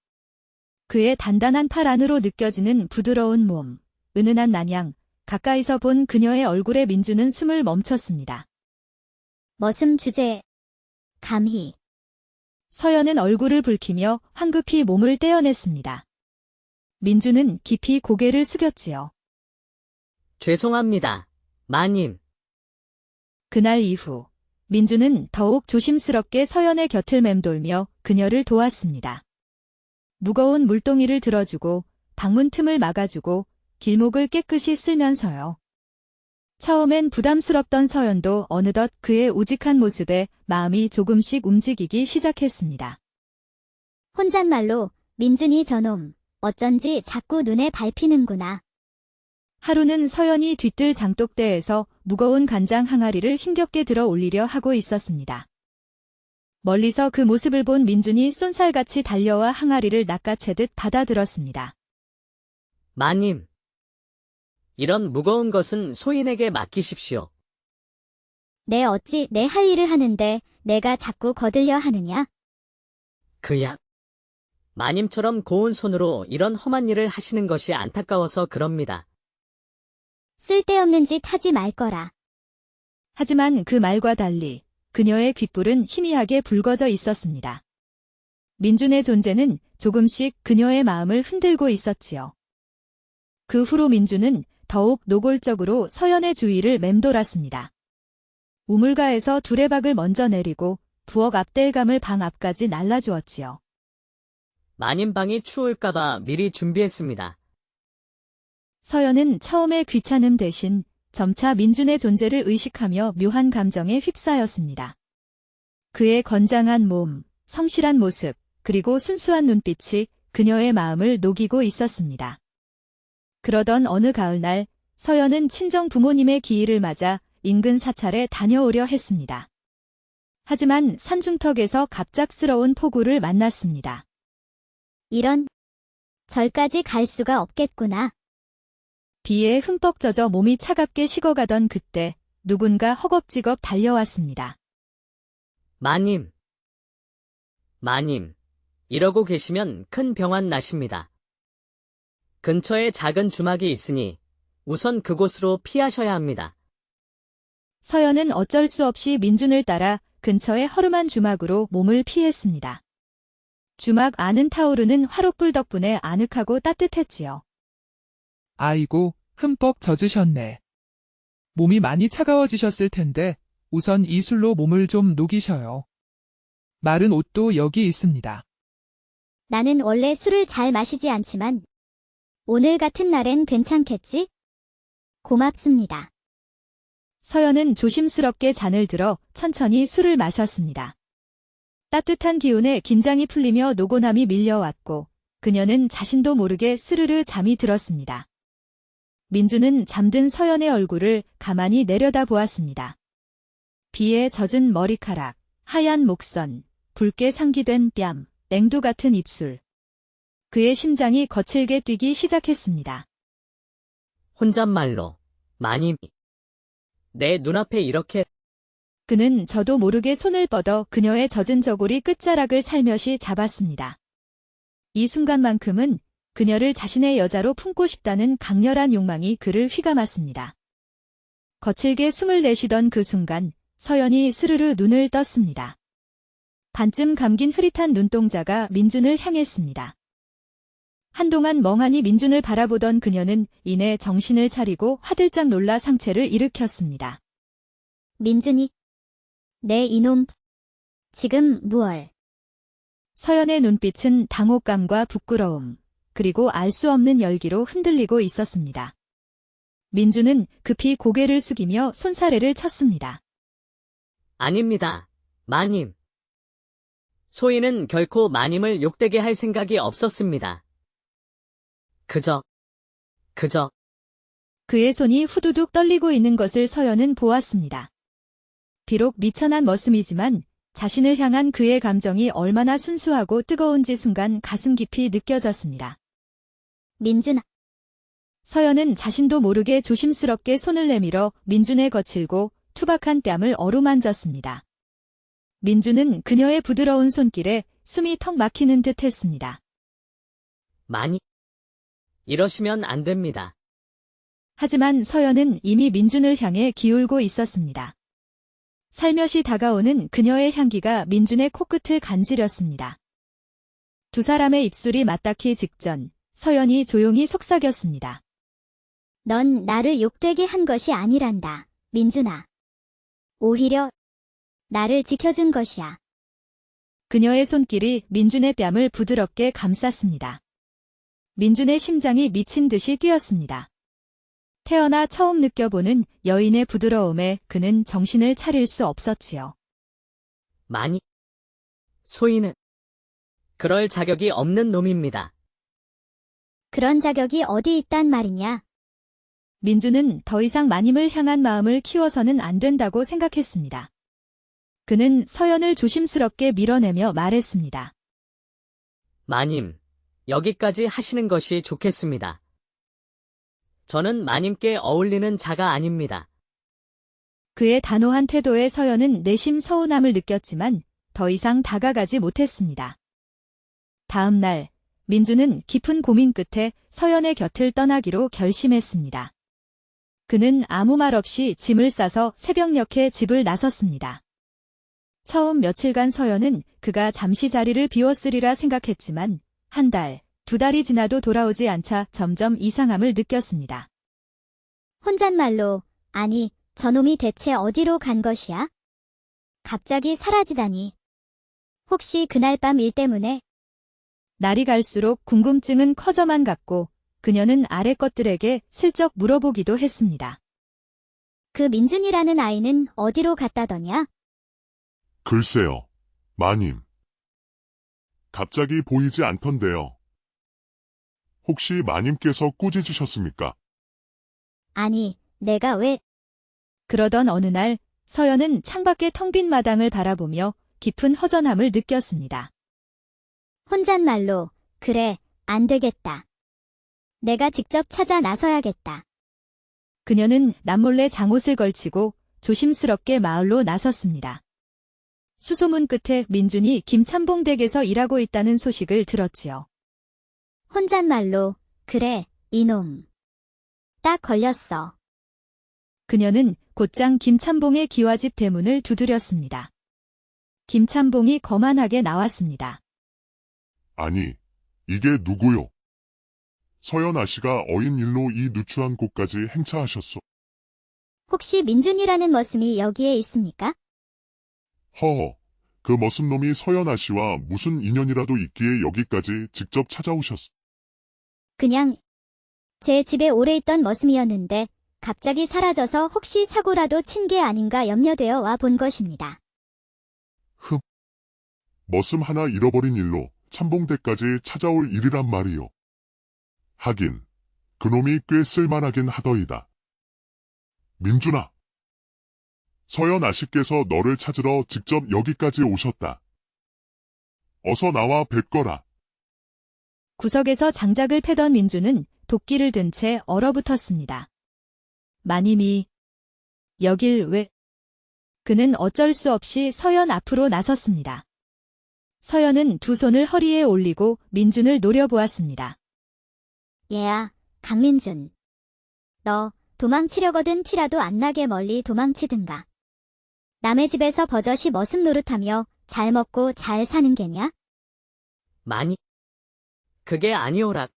그의 단단한 팔 안으로 느껴지는 부드러운 몸, 은은한 난양, 가까이서 본 그녀의 얼굴에 민준은 숨을 멈췄습니다. 머슴 주제. 감히. 서연은 얼굴을 붉히며 황급히 몸을 떼어냈습니다. 민준은 깊이 고개를 숙였지요. 죄송합니다. 마님. 그날 이후 민준은 더욱 조심스럽게 서연의 곁을 맴돌며 그녀를 도왔습니다. 무거운 물동이를 들어주고 방문 틈을 막아주고 길목을 깨끗이 쓸면서요. 처음엔 부담스럽던 서연도 어느덧 그의 우직한 모습에 마음이 조금씩 움직이기 시작했습니다. 혼잣말로 민준이 저놈 어쩐지 자꾸 눈에 밟히는구나. 하루는 서연이 뒤뜰 장독대에서 무거운 간장 항아리를 힘겹게 들어 올리려 하고 있었습니다. 멀리서 그 모습을 본 민준이 쏜살같이 달려와 항아리를 낚아채듯 받아들었습니다. 마님. 이런 무거운 것은 소인에게 맡기십시오. 내 어찌 내 할 일을 하는데 내가 자꾸 거들려 하느냐? 그야. 마님처럼 고운 손으로 이런 험한 일을 하시는 것이 안타까워서 그럽니다. 쓸데없는 짓 하지 말거라. 하지만 그 말과 달리 그녀의 귓불은 희미하게 붉어져 있었습니다. 민준의 존재는 조금씩 그녀의 마음을 흔들고 있었지요. 그 후로 민준은 더욱 노골적으로 서연의 주위를 맴돌았습니다. 우물가에서 두레박을 먼저 내리고 부엌 앞대감을 방 앞까지 날라주었지요. 마님 방이 추울까봐 미리 준비했습니다. 서연은 처음에 귀찮음 대신 점차 민준의 존재를 의식하며 묘한 감정에 휩싸였습니다. 그의 건장한 몸, 성실한 모습, 그리고 순수한 눈빛이 그녀의 마음을 녹이고 있었습니다. 그러던 어느 가을날 서연은 친정 부모님의 기일을 맞아 인근 사찰에 다녀오려 했습니다. 하지만 산중턱에서 갑작스러운 폭우를 만났습니다. 이런. 절까지 갈 수가 없겠구나. 비에 흠뻑 젖어 몸이 차갑게 식어가던 그때 누군가 허겁지겁 달려왔습니다. 마님. 마님. 이러고 계시면 큰 병환 나십니다. 근처에 작은 주막이 있으니 우선 그곳으로 피하셔야 합니다. 서연은 어쩔 수 없이 민준을 따라 근처의 허름한 주막으로 몸을 피했습니다. 주막 안은 타오르는 화롯불 덕분에 아늑하고 따뜻했지요. 아이고, 흠뻑 젖으셨네. 몸이 많이 차가워지셨을 텐데 우선 이 술로 몸을 좀 녹이셔요. 마른 옷도 여기 있습니다. 나는 원래 술을 잘 마시지 않지만 오늘 같은 날엔 괜찮겠지? 고맙습니다. 서연은 조심스럽게 잔을 들어 천천히 술을 마셨습니다. 따뜻한 기운에 긴장이 풀리며 노곤함이 밀려왔고 그녀는 자신도 모르게 스르르 잠이 들었습니다. 민준은 잠든 서연의 얼굴을 가만히 내려다보았습니다. 비에 젖은 머리카락, 하얀 목선, 붉게 상기된 뺨, 냉두 같은 입술. 그의 심장이 거칠게 뛰기 시작했습니다. 혼잣말로 마님이 내 눈앞에 이렇게 그는 저도 모르게 손을 뻗어 그녀의 젖은 저고리 끝자락을 살며시 잡았습니다. 이 순간만큼은 그녀를 자신의 여자로 품고 싶다는 강렬한 욕망이 그를 휘감았습니다. 거칠게 숨을 내쉬던 그 순간 서연이 스르르 눈을 떴습니다. 반쯤 감긴 흐릿한 눈동자가 민준을 향했습니다. 한동안 멍하니 민준을 바라보던 그녀는 이내 정신을 차리고 화들짝 놀라 상체를 일으켰습니다. 민준이. 내 이놈. 지금 무얼. 서연의 눈빛은 당혹감과 부끄러움, 그리고 알 수 없는 열기로 흔들리고 있었습니다. 민준은 급히 고개를 숙이며 손사래를 쳤습니다. 아닙니다. 마님. 소인은 결코 마님을 욕되게 할 생각이 없었습니다. 그저. 그의 손이 후두둑 떨리고 있는 것을 서연은 보았습니다. 비록 미천한 머슴이지만 자신을 향한 그의 감정이 얼마나 순수하고 뜨거운지 순간 가슴 깊이 느껴졌습니다. 민준아, 서연은 자신도 모르게 조심스럽게 손을 내밀어 민준의 거칠고 투박한 뺨을 어루만졌습니다. 민준은 그녀의 부드러운 손길에 숨이 턱 막히는 듯 했습니다. 마님, 이러시면 안 됩니다. 하지만 서연은 이미 민준을 향해 기울고 있었습니다. 살며시 다가오는 그녀의 향기가 민준의 코끝을 간지렸습니다. 두 사람의 입술이 맞닿기 직전 서연이 조용히 속삭였습니다. 넌 나를 욕되게 한 것이 아니란다, 민준아. 오히려 나를 지켜준 것이야. 그녀의 손길이 민준의 뺨을 부드럽게 감쌌습니다. 민준의 심장이 미친 듯이 뛰었습니다. 태어나 처음 느껴보는 여인의 부드러움에 그는 정신을 차릴 수 없었지요. 마님, 소희는 그럴 자격이 없는 놈입니다. 그런 자격이 어디 있단 말이냐? 민준은 더 이상 마님을 향한 마음을 키워서는 안 된다고 생각했습니다. 그는 서연을 조심스럽게 밀어내며 말했습니다. 마님, 여기까지 하시는 것이 좋겠습니다. 저는 마님께 어울리는 자가 아닙니다. 그의 단호한 태도에 서연은 내심 서운함을 느꼈지만 더 이상 다가가지 못했습니다. 다음 날, 민준은 깊은 고민 끝에 서연의 곁을 떠나기로 결심했습니다. 그는 아무 말 없이 짐을 싸서 새벽녘에 집을 나섰습니다. 처음 며칠간 서연은 그가 잠시 자리를 비웠으리라 생각했지만 한 달, 두 달이 지나도 돌아오지 않자 점점 이상함을 느꼈습니다. 혼잣말로, 아니, 저놈이 대체 어디로 간 것이야? 갑자기 사라지다니. 혹시 그날 밤 일 때문에? 날이 갈수록 궁금증은 커져만 갔고 그녀는 아래 것들에게 슬쩍 물어보기도 했습니다. 그 민준이라는 아이는 어디로 갔다더냐? 글쎄요, 마님. 갑자기 보이지 않던데요. 혹시 마님께서 꾸짖으셨습니까? 아니, 내가 왜? 그러던 어느 날 서연은 창밖의 텅 빈 마당을 바라보며 깊은 허전함을 느꼈습니다. 혼잣말로, 그래, 안 되겠다. 내가 직접 찾아 나서야겠다. 그녀는 남몰래 장옷을 걸치고 조심스럽게 마을로 나섰습니다. 수소문 끝에 민준이 김참봉 댁에서 일하고 있다는 소식을 들었지요. 혼잣말로, 그래, 이놈. 딱 걸렸어. 그녀는 곧장 김참봉의 기와집 대문을 두드렸습니다. 김참봉이 거만하게 나왔습니다. 아니, 이게 누구요? 서연 아씨가 어인 일로 이 누추한 곳까지 행차하셨소. 혹시 민준이라는 머슴이 여기에 있습니까? 허허, 그 머슴놈이 서연 아씨와 무슨 인연이라도 있기에 여기까지 직접 찾아오셨소. 그냥 제 집에 오래 있던 머슴이었는데 갑자기 사라져서 혹시 사고라도 친 게 아닌가 염려되어 와 본 것입니다. 흡. 머슴 하나 잃어버린 일로 참봉대까지 찾아올 일이란 말이요. 하긴, 그놈이 꽤 쓸만하긴 하더이다. 민준아. 서연 아씨께서 너를 찾으러 직접 여기까지 오셨다. 어서 나와 뵙거라. 구석에서 장작을 패던 민준은 도끼를 든 채 얼어붙었습니다. 마님이 여길 왜? 그는 어쩔 수 없이 서연 앞으로 나섰습니다. 서연은 두 손을 허리에 올리고 민준을 노려보았습니다. 얘야, 강민준. 너 도망치려거든 티라도 안 나게 멀리 도망치든가. 남의 집에서 버젓이 머슴 노릇하며 잘 먹고 잘 사는 게냐? 마님, 그게 아니오라.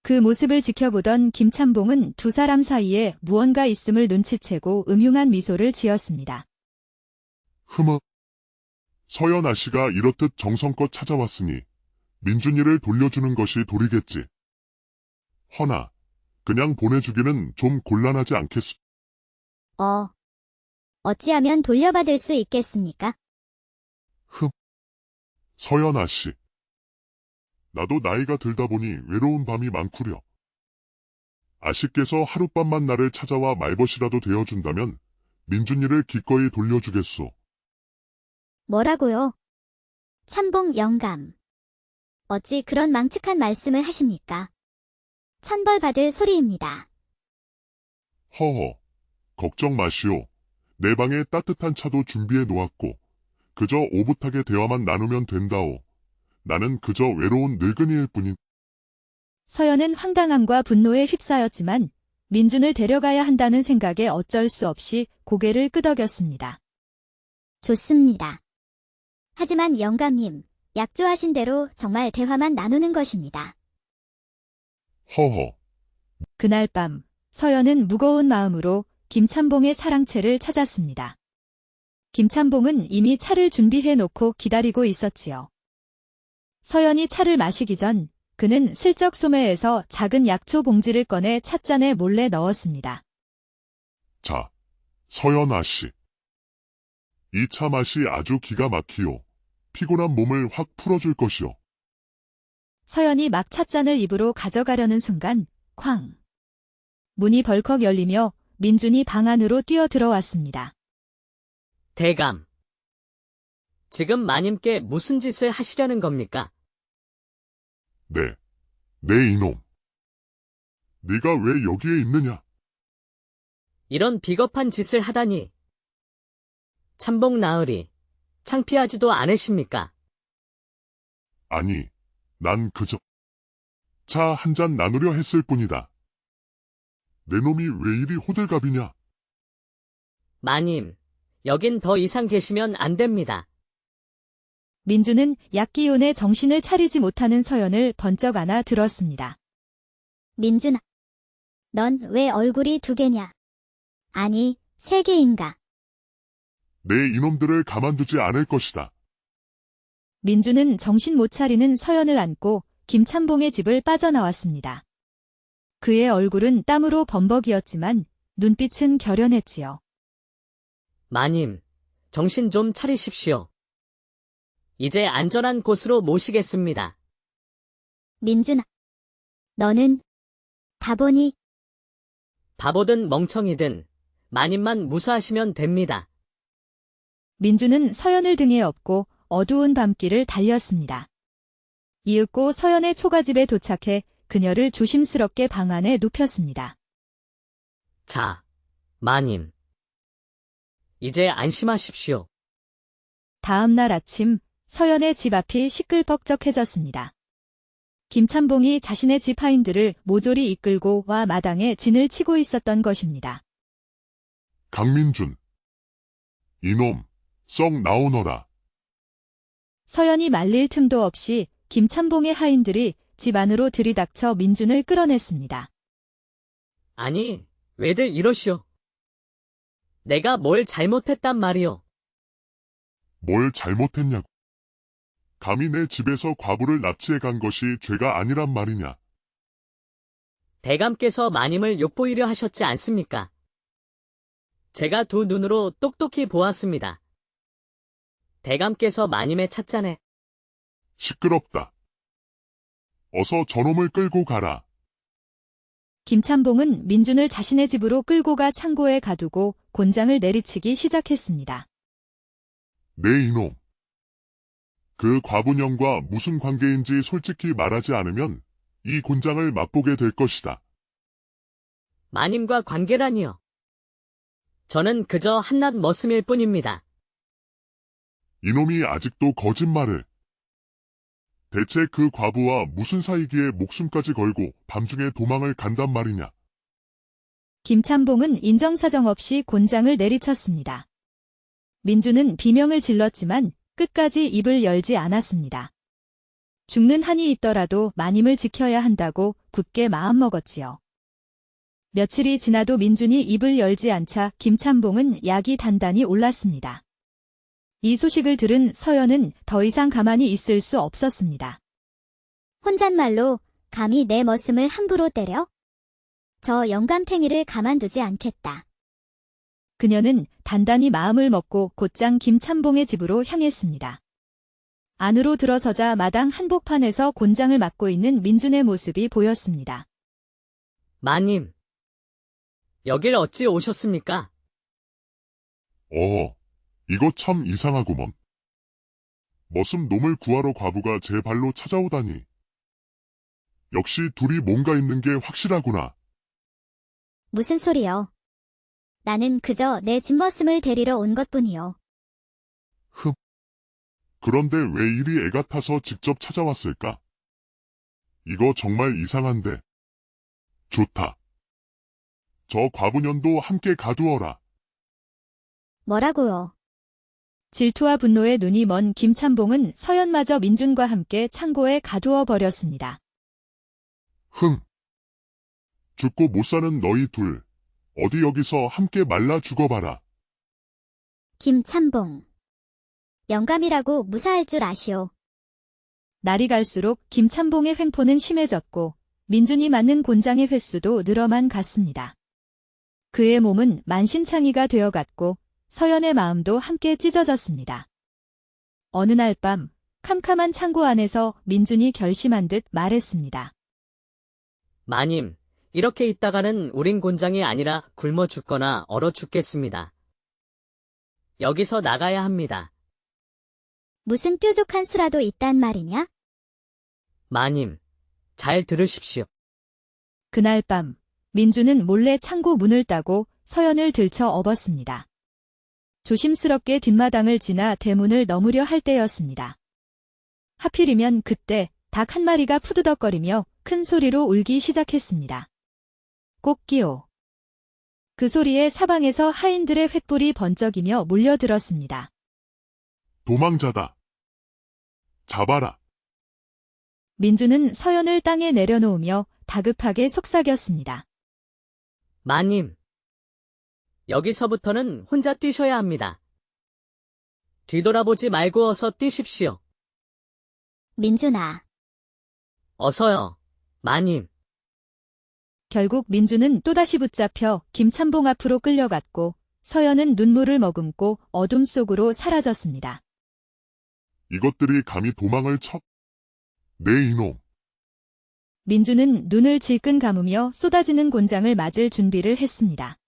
그 모습을 지켜보던 김참봉은 두 사람 사이에 무언가 있음을 눈치채고 음흉한 미소를 지었습니다. 흠어. 서연 아씨가 이렇듯 정성껏 찾아왔으니 민준이를 돌려주는 것이 도리겠지. 허나 그냥 보내주기는 좀 곤란하지 않겠소. 어찌하면 돌려받을 수 있겠습니까? 서연 아씨. 나도 나이가 들다 보니 외로운 밤이 많구려. 아씨께서 하룻밤만 나를 찾아와 말벗이라도 되어준다면 민준이를 기꺼이 돌려주겠소. 뭐라고요? 참봉 영감. 어찌 그런 망측한 말씀을 하십니까? 천벌 받을 소리입니다. 허허, 걱정 마시오. 내 방에 따뜻한 차도 준비해 놓았고, 그저 오붓하게 대화만 나누면 된다오. 나는 그저 외로운 늙은이일 뿐인. 서연은 황당함과 분노에 휩싸였지만 민준을 데려가야 한다는 생각에 어쩔 수 없이 고개를 끄덕였습니다. 좋습니다. 하지만 영감님, 약조하신 대로 정말 대화만 나누는 것입니다. 허허, 그날 밤 서연은 무거운 마음으로 김찬봉의 사랑채를 찾았습니다. 김찬봉은 이미 차를 준비해 놓고 기다리고 있었지요. 서연이 차를 마시기 전 그는 슬쩍 소매에서 작은 약초 봉지를 꺼내 찻잔에 몰래 넣었습니다. 자, 서연아 씨. 이 차 맛이 아주 기가 막히오. 피곤한 몸을 확 풀어줄 것이오. 서연이 막 찻잔을 입으로 가져가려는 순간 쾅! 문이 벌컥 열리며 민준이 방 안으로 뛰어 들어왔습니다. 대감. 지금 마님께 무슨 짓을 하시려는 겁니까? 네, 내 이놈. 네가 왜 여기에 있느냐? 이런 비겁한 짓을 하다니. 참봉 나으리, 창피하지도 않으십니까? 아니, 난 그저 차 한 잔 나누려 했을 뿐이다. 내 놈이 왜 이리 호들갑이냐? 마님, 여긴 더 이상 계시면 안 됩니다. 민준은 약기운에 정신을 차리지 못하는 서연을 번쩍 안아 들었습니다. 민준아, 넌 왜 얼굴이 두 개냐? 아니, 세 개인가? 내 이놈들을 가만두지 않을 것이다. 민준은 정신 못 차리는 서연을 안고 김찬봉의 집을 빠져나왔습니다. 그의 얼굴은 땀으로 범벅이었지만 눈빛은 결연했지요. 마님, 정신 좀 차리십시오. 이제 안전한 곳으로 모시겠습니다. 민준아, 너는 바보니? 바보든 멍청이든 마님만 무사하시면 됩니다. 민준은 서연을 등에 업고 어두운 밤길을 달렸습니다. 이윽고 서연의 초가집에 도착해 그녀를 조심스럽게 방 안에 눕혔습니다. 자, 마님. 이제 안심하십시오. 다음 날 아침 서연의 집 앞이 시끌벅적해졌습니다. 김찬봉이 자신의 집 하인들을 모조리 이끌고 와 마당에 진을 치고 있었던 것입니다. 강민준. 이놈, 썩 나오너라. 서연이 말릴 틈도 없이 김찬봉의 하인들이 집 안으로 들이닥쳐 민준을 끌어냈습니다. 아니, 왜들 이러시오? 내가 뭘 잘못했단 말이오. 뭘 잘못했냐고. 감히 내 집에서 과부를 납치해 간 것이 죄가 아니란 말이냐. 대감께서 마님을 욕보이려 하셨지 않습니까? 제가 두 눈으로 똑똑히 보았습니다. 대감께서 마님의 찻잔에 시끄럽다. 어서 저놈을 끌고 가라. 김찬봉은 민준을 자신의 집으로 끌고 가 창고에 가두고 곤장을 내리치기 시작했습니다. 내 이놈. 그 과부년과 무슨 관계인지 솔직히 말하지 않으면 이 곤장을 맛보게 될 것이다. 마님과 관계라니요. 저는 그저 한낱 머슴일 뿐입니다. 이놈이 아직도 거짓말을. 대체 그 과부와 무슨 사이기에 목숨까지 걸고 밤중에 도망을 간단 말이냐. 김찬봉은 인정사정 없이 곤장을 내리쳤습니다. 민준은 비명을 질렀지만 끝까지 입을 열지 않았습니다. 죽는 한이 있더라도 마님을 지켜야 한다고 굳게 마음먹었지요. 며칠이 지나도 민준이 입을 열지 않자 김찬봉은 약이 단단히 올랐습니다. 이 소식을 들은 서연은 더 이상 가만히 있을 수 없었습니다. 혼잣말로 감히 내 머슴을 함부로 때려? 저 영감탱이를 가만두지 않겠다. 그녀는 단단히 마음을 먹고 곧장 김찬봉의 집으로 향했습니다. 안으로 들어서자 마당 한복판에서 곤장을 맡고 있는 민준의 모습이 보였습니다. 마님, 여길 어찌 오셨습니까? 이거 참 이상하구먼. 머슴 놈을 구하러 과부가 제 발로 찾아오다니. 역시 둘이 뭔가 있는 게 확실하구나. 무슨 소리요? 나는 그저 내 집머슴을 데리러 온 것뿐이요. 그런데 왜 이리 애가 타서 직접 찾아왔을까? 이거 정말 이상한데. 좋다. 저 과부년도 함께 가두어라. 뭐라고요? 질투와 분노에 눈이 먼 김참봉은 서연마저 민준과 함께 창고에 가두어 버렸습니다. 죽고 못 사는 너희 둘, 어디 여기서 함께 말라 죽어봐라. 김참봉. 영감이라고 무사할 줄 아시오. 날이 갈수록 김참봉의 횡포는 심해졌고 민준이 맞는 곤장의 횟수도 늘어만 갔습니다. 그의 몸은 만신창이가 되어갔고 서연의 마음도 함께 찢어졌습니다. 어느 날 밤 캄캄한 창고 안에서 민준이 결심한 듯 말했습니다. 마님, 이렇게 있다가는 우린 곤장이 아니라 굶어 죽거나 얼어 죽겠습니다. 여기서 나가야 합니다. 무슨 뾰족한 수라도 있단 말이냐? 마님, 잘 들으십시오. 그날 밤 민준은 몰래 창고 문을 따고 서연을 들쳐 업었습니다. 조심스럽게 뒷마당을 지나 대문을 넘으려 할 때였습니다. 하필이면 그때 닭 한 마리가 푸드덕거리며 큰 소리로 울기 시작했습니다. 꽃기호. 그 소리에 사방에서 하인들의 횃불이 번쩍이며 몰려들었습니다. 도망자다. 잡아라. 민준은 서연을 땅에 내려놓으며 다급하게 속삭였습니다. 마님, 여기서부터는 혼자 뛰셔야 합니다. 뒤돌아보지 말고 어서 뛰십시오. 민준아. 어서요, 마님. 결국 민준은 또다시 붙잡혀 김참봉 앞으로 끌려갔고 서연은 눈물을 머금고 어둠 속으로 사라졌습니다. 이것들이 감히 도망을 쳐? 네 이놈. 민준은 눈을 질끈 감으며 쏟아지는 곤장을 맞을 준비를 했습니다.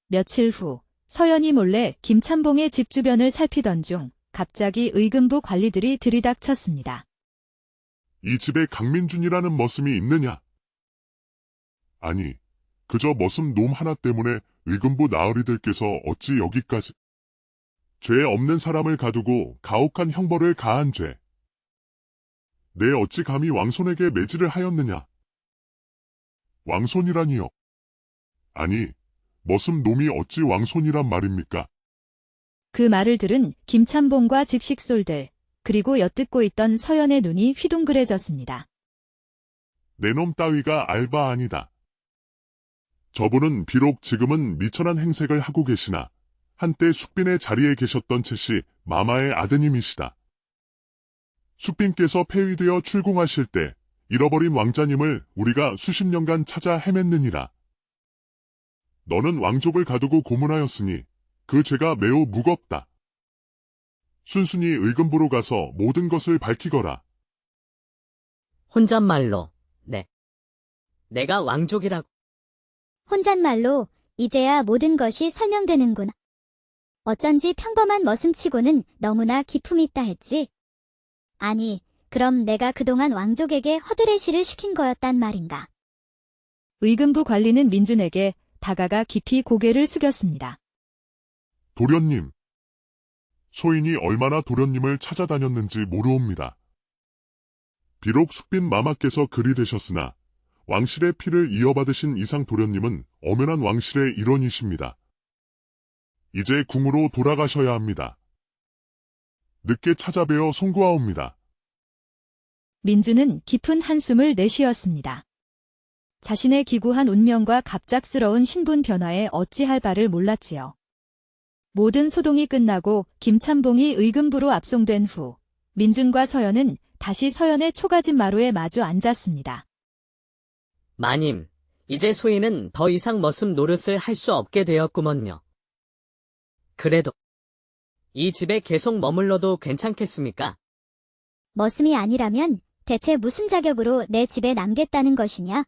며칠 후 서연이 몰래 김참봉의 집 주변을 살피던 중 갑자기 의금부 관리들이 들이닥쳤습니다. 이 집에 강민준이라는 머슴이 있느냐? 아니, 그저 머슴 놈 하나 때문에 의금부 나으리들께서 어찌 여기까지. 죄 없는 사람을 가두고 가혹한 형벌을 가한 죄. 내 어찌 감히 왕손에게 매질을 하였느냐? 왕손이라니요? 아니, 머슴 놈이 어찌 왕손이란 말입니까? 그 말을 들은 김참봉과 집식솔들, 그리고 엿듣고 있던 서연의 눈이 휘둥그레졌습니다. 내 놈 따위가 알바 아니다. 저분은 비록 지금은 미천한 행색을 하고 계시나 한때 숙빈의 자리에 계셨던 채씨 마마의 아드님이시다. 숙빈께서 폐위되어 출궁하실 때 잃어버린 왕자님을 우리가 수십 년간 찾아 헤맸느니라. 너는 왕족을 가두고 고문하였으니 그 죄가 매우 무겁다. 순순히 의금부로 가서 모든 것을 밝히거라. 혼잣말로, 네. 내가 왕족이라고. 혼잣말로 이제야 모든 것이 설명되는구나. 어쩐지 평범한 머슴치고는 너무나 기품이 있다 했지. 아니, 그럼 내가 그동안 왕족에게 허드레시를 시킨 거였단 말인가. 의금부 관리는 민준에게 다가가 깊이 고개를 숙였습니다. 도련님. 소인이 얼마나 도련님을 찾아다녔는지 모르옵니다. 비록 숙빈 마마께서 그리 되셨으나 왕실의 피를 이어받으신 이상 도련님은 엄연한 왕실의 일원이십니다. 이제 궁으로 돌아가셔야 합니다. 늦게 찾아뵈어 송구하옵니다. 민준은 깊은 한숨을 내쉬었습니다. 자신의 기구한 운명과 갑작스러운 신분 변화에 어찌할 바를 몰랐지요. 모든 소동이 끝나고 김참봉이 의금부로 압송된 후 민준과 서연은 다시 서연의 초가집 마루에 마주 앉았습니다. 마님, 이제 소인은 더 이상 머슴 노릇을 할 수 없게 되었구먼요. 그래도 이 집에 계속 머물러도 괜찮겠습니까? 머슴이 아니라면 대체 무슨 자격으로 내 집에 남겠다는 것이냐?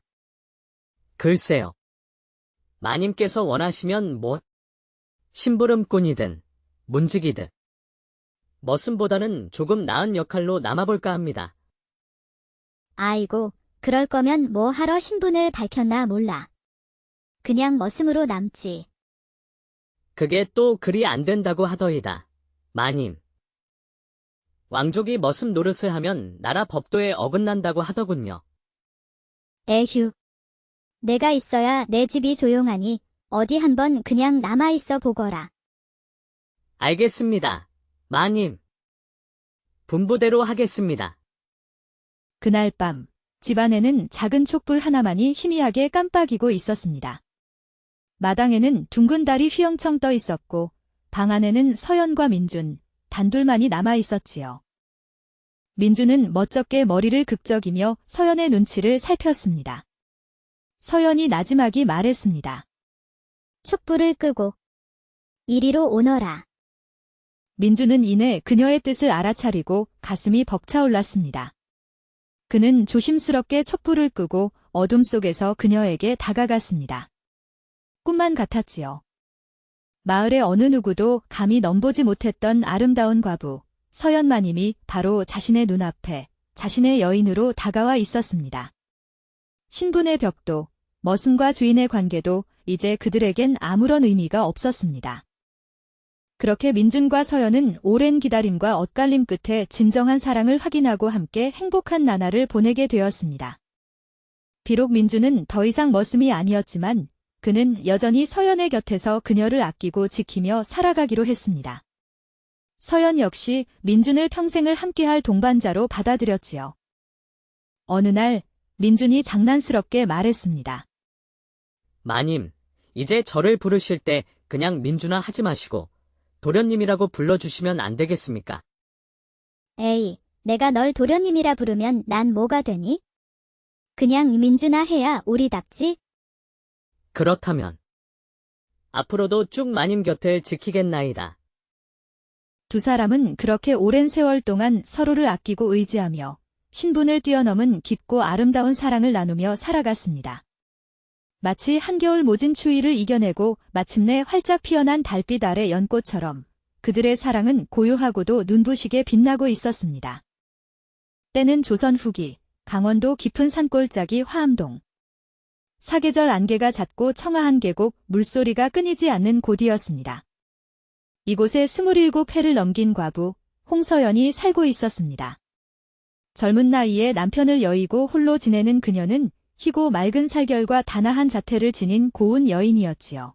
글쎄요. 마님께서 원하시면 심부름꾼이든 문직이든 머슴보다는 조금 나은 역할로 남아볼까 합니다. 아이고, 그럴 거면 뭐 하러 신분을 밝혔나 몰라. 그냥 머슴으로 남지. 그게 또 그리 안 된다고 하더이다. 마님. 왕족이 머슴 노릇을 하면 나라 법도에 어긋난다고 하더군요. 에휴. 내가 있어야 내 집이 조용하니 어디 한번 그냥 남아있어 보거라. 알겠습니다. 마님. 분부대로 하겠습니다. 그날 밤, 집안에는 작은 촛불 하나만이 희미하게 깜빡이고 있었습니다. 마당에는 둥근 달이 휘영청 떠 있었고, 방 안에는 서연과 민준, 단둘만이 남아 있었지요. 민준은 멋쩍게 머리를 극적이며 서연의 눈치를 살폈습니다. 서연이 나지막이 말했습니다. 촛불을 끄고 이리로 오너라. 민준은 이내 그녀의 뜻을 알아차리고 가슴이 벅차올랐습니다. 그는 조심스럽게 촛불을 끄고 어둠 속에서 그녀에게 다가갔습니다. 꿈만 같았지요. 마을의 어느 누구도 감히 넘보지 못했던 아름다운 과부, 서연마님이 바로 자신의 눈앞에 자신의 여인으로 다가와 있었습니다. 신분의 벽도, 머슴과 주인의 관계도 이제 그들에겐 아무런 의미가 없었습니다. 그렇게 민준과 서연은 오랜 기다림과 엇갈림 끝에 진정한 사랑을 확인하고 함께 행복한 나날을 보내게 되었습니다. 비록 민준은 더 이상 머슴이 아니었지만 그는 여전히 서연의 곁에서 그녀를 아끼고 지키며 살아가기로 했습니다. 서연 역시 민준을 평생을 함께할 동반자로 받아들였지요. 어느 날 민준이 장난스럽게 말했습니다. 마님, 이제 저를 부르실 때 그냥 민준아 하지 마시고 도련님이라고 불러주시면 안 되겠습니까? 에이, 내가 널 도련님이라 부르면 난 뭐가 되니? 그냥 민준아 해야 우리답지? 그렇다면 앞으로도 쭉 마님 곁을 지키겠나이다. 두 사람은 그렇게 오랜 세월 동안 서로를 아끼고 의지하며 신분을 뛰어넘은 깊고 아름다운 사랑을 나누며 살아갔습니다. 마치 한겨울 모진 추위를 이겨내고 마침내 활짝 피어난 달빛 아래 연꽃처럼 그들의 사랑은 고요하고도 눈부시게 빛나고 있었습니다. 때는 조선 후기, 강원도 깊은 산골짜기 화암동. 사계절 안개가 잦고 청아한 계곡, 물소리가 끊이지 않는 곳이었습니다. 이곳에 27회를 넘긴 과부, 홍서연이 살고 있었습니다. 젊은 나이에 남편을 여의고 홀로 지내는 그녀는 희고 맑은 살결과 단아한 자태를 지닌 고운 여인이었지요.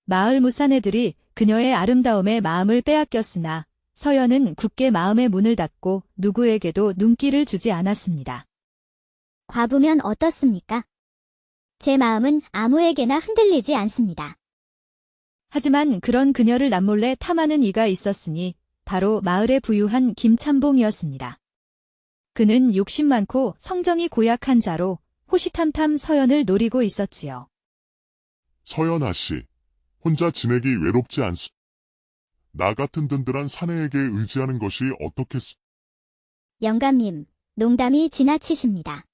마을 무사내들이 그녀의 아름다움에 마음을 빼앗겼으나 서연은 굳게 마음의 문을 닫고 누구에게도 눈길을 주지 않았습니다. 과부면 어떻습니까? 제 마음은 아무에게나 흔들리지 않습니다. 하지만 그런 그녀를 남몰래 탐하는 이가 있었으니 바로 마을의 부유한 김참봉이었습니다. 그는 욕심 많고 성정이 고약한 자로 호시탐탐 서연을 노리고 있었지요. 서연아 씨, 혼자 지내기 외롭지 않소? 나 같은 든든한 사내에게 의지하는 것이 어떻겠소? 영감님, 농담이 지나치십니다.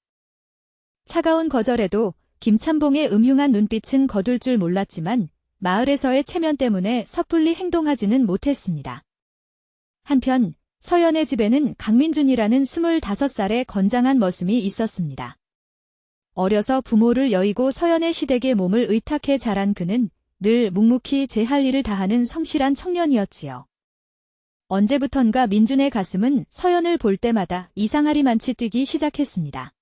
차가운 거절에도 김참봉의 음흉한 눈빛은 거둘 줄 몰랐지만 마을에서의 체면 때문에 섣불리 행동하지는 못했습니다. 한편 서연의 집에는 강민준이라는 25살의 건장한 머슴이 있었습니다. 어려서 부모를 여의고 서연의 시댁에 몸을 의탁해 자란 그는 늘 묵묵히 제 할 일을 다하는 성실한 청년이었지요. 언제부턴가 민준의 가슴은 서연을 볼 때마다 이상하리만치 뛰기 시작했습니다.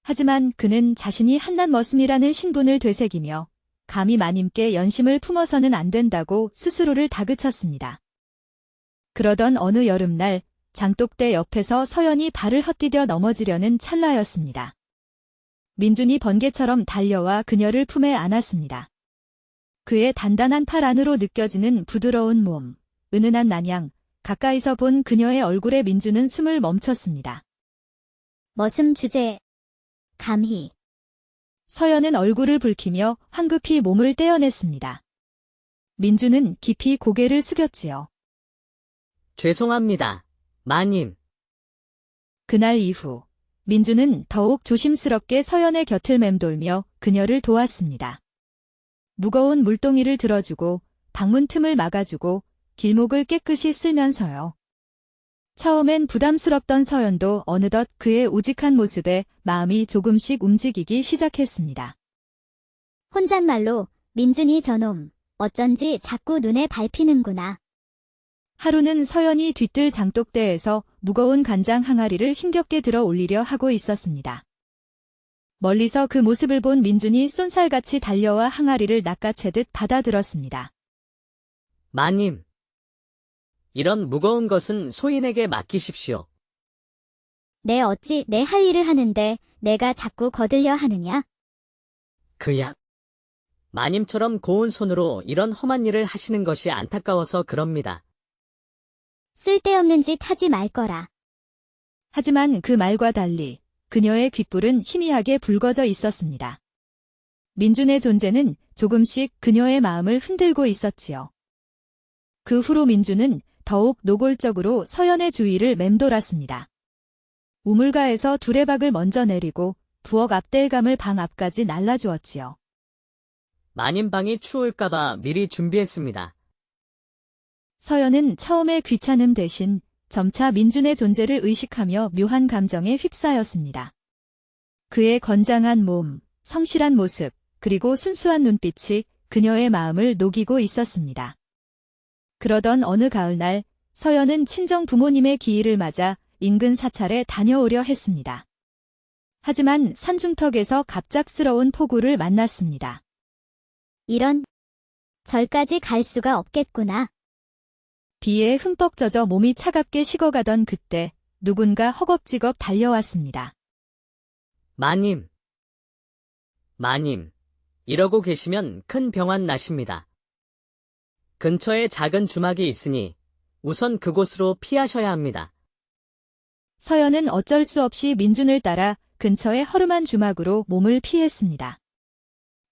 하지만 그는 자신이 한낱 머슴이라는 신분을 되새기며 감히 마님께 연심을 품어서는 안 된다고 스스로를 다그쳤습니다. 그러던 어느 여름날 장독대 옆에서 서연이 발을 헛디뎌 넘어지려는 찰나였습니다. 민준이 번개처럼 달려와 그녀를 품에 안았습니다. 그의 단단한 팔 안으로 느껴지는 부드러운 몸, 은은한 난양, 가까이서 본 그녀의 얼굴에 민준은 숨을 멈췄습니다. 머슴 주제. 감히. 서연은 얼굴을 붉히며 황급히 몸을 떼어냈습니다. 민준은 깊이 고개를 숙였지요. 죄송합니다. 마님. 그날 이후 민준은 더욱 조심스럽게 서연의 곁을 맴돌며 그녀를 도왔습니다. 무거운 물동이를 들어주고 방문 틈을 막아주고 길목을 깨끗이 쓸면서요. 처음엔 부담스럽던 서연도 어느덧 그의 우직한 모습에 마음이 조금씩 움직이기 시작했습니다. 혼잣말로 민준이 저놈 어쩐지 자꾸 눈에 밟히는구나. 하루는 서연이 뒤뜰 장독대에서 무거운 간장 항아리를 힘겹게 들어 올리려 하고 있었습니다. 멀리서 그 모습을 본 민준이 쏜살같이 달려와 항아리를 낚아채듯 받아들었습니다. 마님. 이런 무거운 것은 소인에게 맡기십시오. 내 어찌 내 할 일을 하는데 내가 자꾸 거들려 하느냐? 그야. 마님처럼 고운 손으로 이런 험한 일을 하시는 것이 안타까워서 그럽니다. 쓸데없는 짓 하지 말 거라. 하지만 그 말과 달리 그녀의 귓불은 희미하게 붉어져 있었습니다. 민준의 존재는 조금씩 그녀의 마음을 흔들고 있었지요. 그 후로 민준은 더욱 노골적으로 서연의 주위를 맴돌았습니다. 우물가에서 두레박을 먼저 내리고 부엌 앞댈감을 방 앞까지 날라주었지요. 마님 방이 추울까봐 미리 준비했습니다. 서연은 처음에 귀찮음 대신 점차 민준의 존재를 의식하며 묘한 감정에 휩싸였습니다. 그의 건장한 몸, 성실한 모습, 그리고 순수한 눈빛이 그녀의 마음을 녹이고 있었습니다. 그러던 어느 가을날 서연은 친정 부모님의 기일을 맞아 인근 사찰에 다녀오려 했습니다. 하지만 산중턱에서 갑작스러운 폭우를 만났습니다. 이런 절까지 갈 수가 없겠구나. 비에 흠뻑 젖어 몸이 차갑게 식어가던 그때 누군가 허겁지겁 달려왔습니다. 마님. 마님. 이러고 계시면 큰 병환 나십니다. 근처에 작은 주막이 있으니 우선 그곳으로 피하셔야 합니다. 서연은 어쩔 수 없이 민준을 따라 근처의 허름한 주막으로 몸을 피했습니다.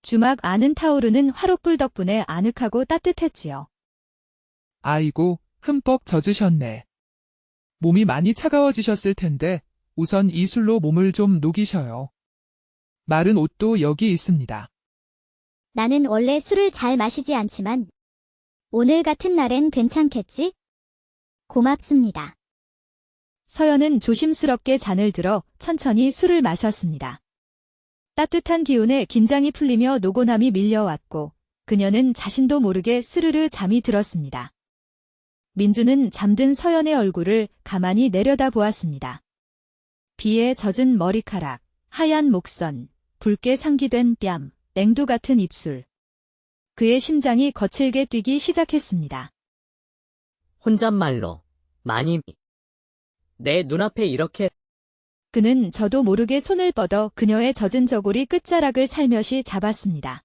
주막 안은 타오르는 화롯불 덕분에 아늑하고 따뜻했지요. 아이고, 흠뻑 젖으셨네. 몸이 많이 차가워지셨을 텐데 우선 이 술로 몸을 좀 녹이셔요. 마른 옷도 여기 있습니다. 나는 원래 술을 잘 마시지 않지만 오늘 같은 날엔 괜찮겠지? 고맙습니다. 서연은 조심스럽게 잔을 들어 천천히 술을 마셨습니다. 따뜻한 기운에 긴장이 풀리며 노곤함이 밀려왔고 그녀는 자신도 모르게 스르르 잠이 들었습니다. 민준은 잠든 서연의 얼굴을 가만히 내려다보았습니다. 비에 젖은 머리카락, 하얀 목선, 붉게 상기된 뺨, 냉두 같은 입술. 그의 심장이 거칠게 뛰기 시작했습니다. 혼잣말로. 마님. 내 눈앞에 이렇게. 그는 저도 모르게 손을 뻗어 그녀의 젖은 저고리 끝자락을 살며시 잡았습니다.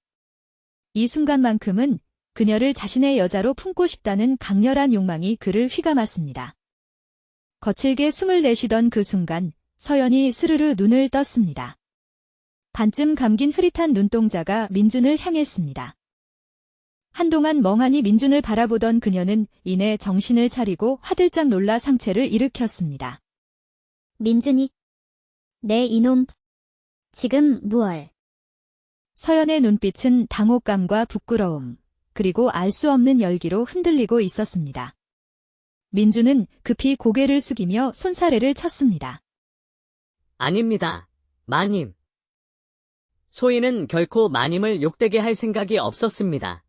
이 순간만큼은 그녀를 자신의 여자로 품고 싶다는 강렬한 욕망이 그를 휘감았습니다. 거칠게 숨을 내쉬던 그 순간 서연이 스르르 눈을 떴습니다. 반쯤 감긴 흐릿한 눈동자가 민준을 향했습니다. 한동안 멍하니 민준을 바라보던 그녀는 이내 정신을 차리고 화들짝 놀라 상체를 일으켰습니다. 민준이. 내 이놈. 지금 무얼. 서연의 눈빛은 당혹감과 부끄러움, 그리고 알 수 없는 열기로 흔들리고 있었습니다. 민준은 급히 고개를 숙이며 손사래를 쳤습니다. 아닙니다. 마님. 소인은 결코 마님을 욕되게 할 생각이 없었습니다.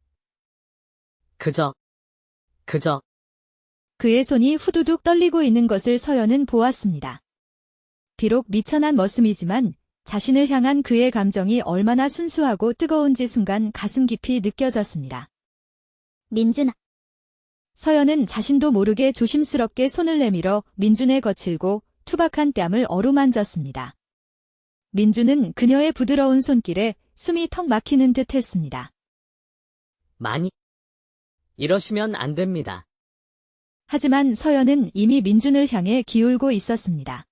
그저. 그의 손이 후두둑 떨리고 있는 것을 서연은 보았습니다. 비록 미천한 머슴이지만 자신을 향한 그의 감정이 얼마나 순수하고 뜨거운지 순간 가슴 깊이 느껴졌습니다. 민준아. 서연은 자신도 모르게 조심스럽게 손을 내밀어 민준의 거칠고 투박한 뺨을 어루만졌습니다. 민준은 그녀의 부드러운 손길에 숨이 턱 막히는 듯 했습니다. 마님. 이러시면 안 됩니다. 하지만 서연은 이미 민준을 향해 기울고 있었습니다.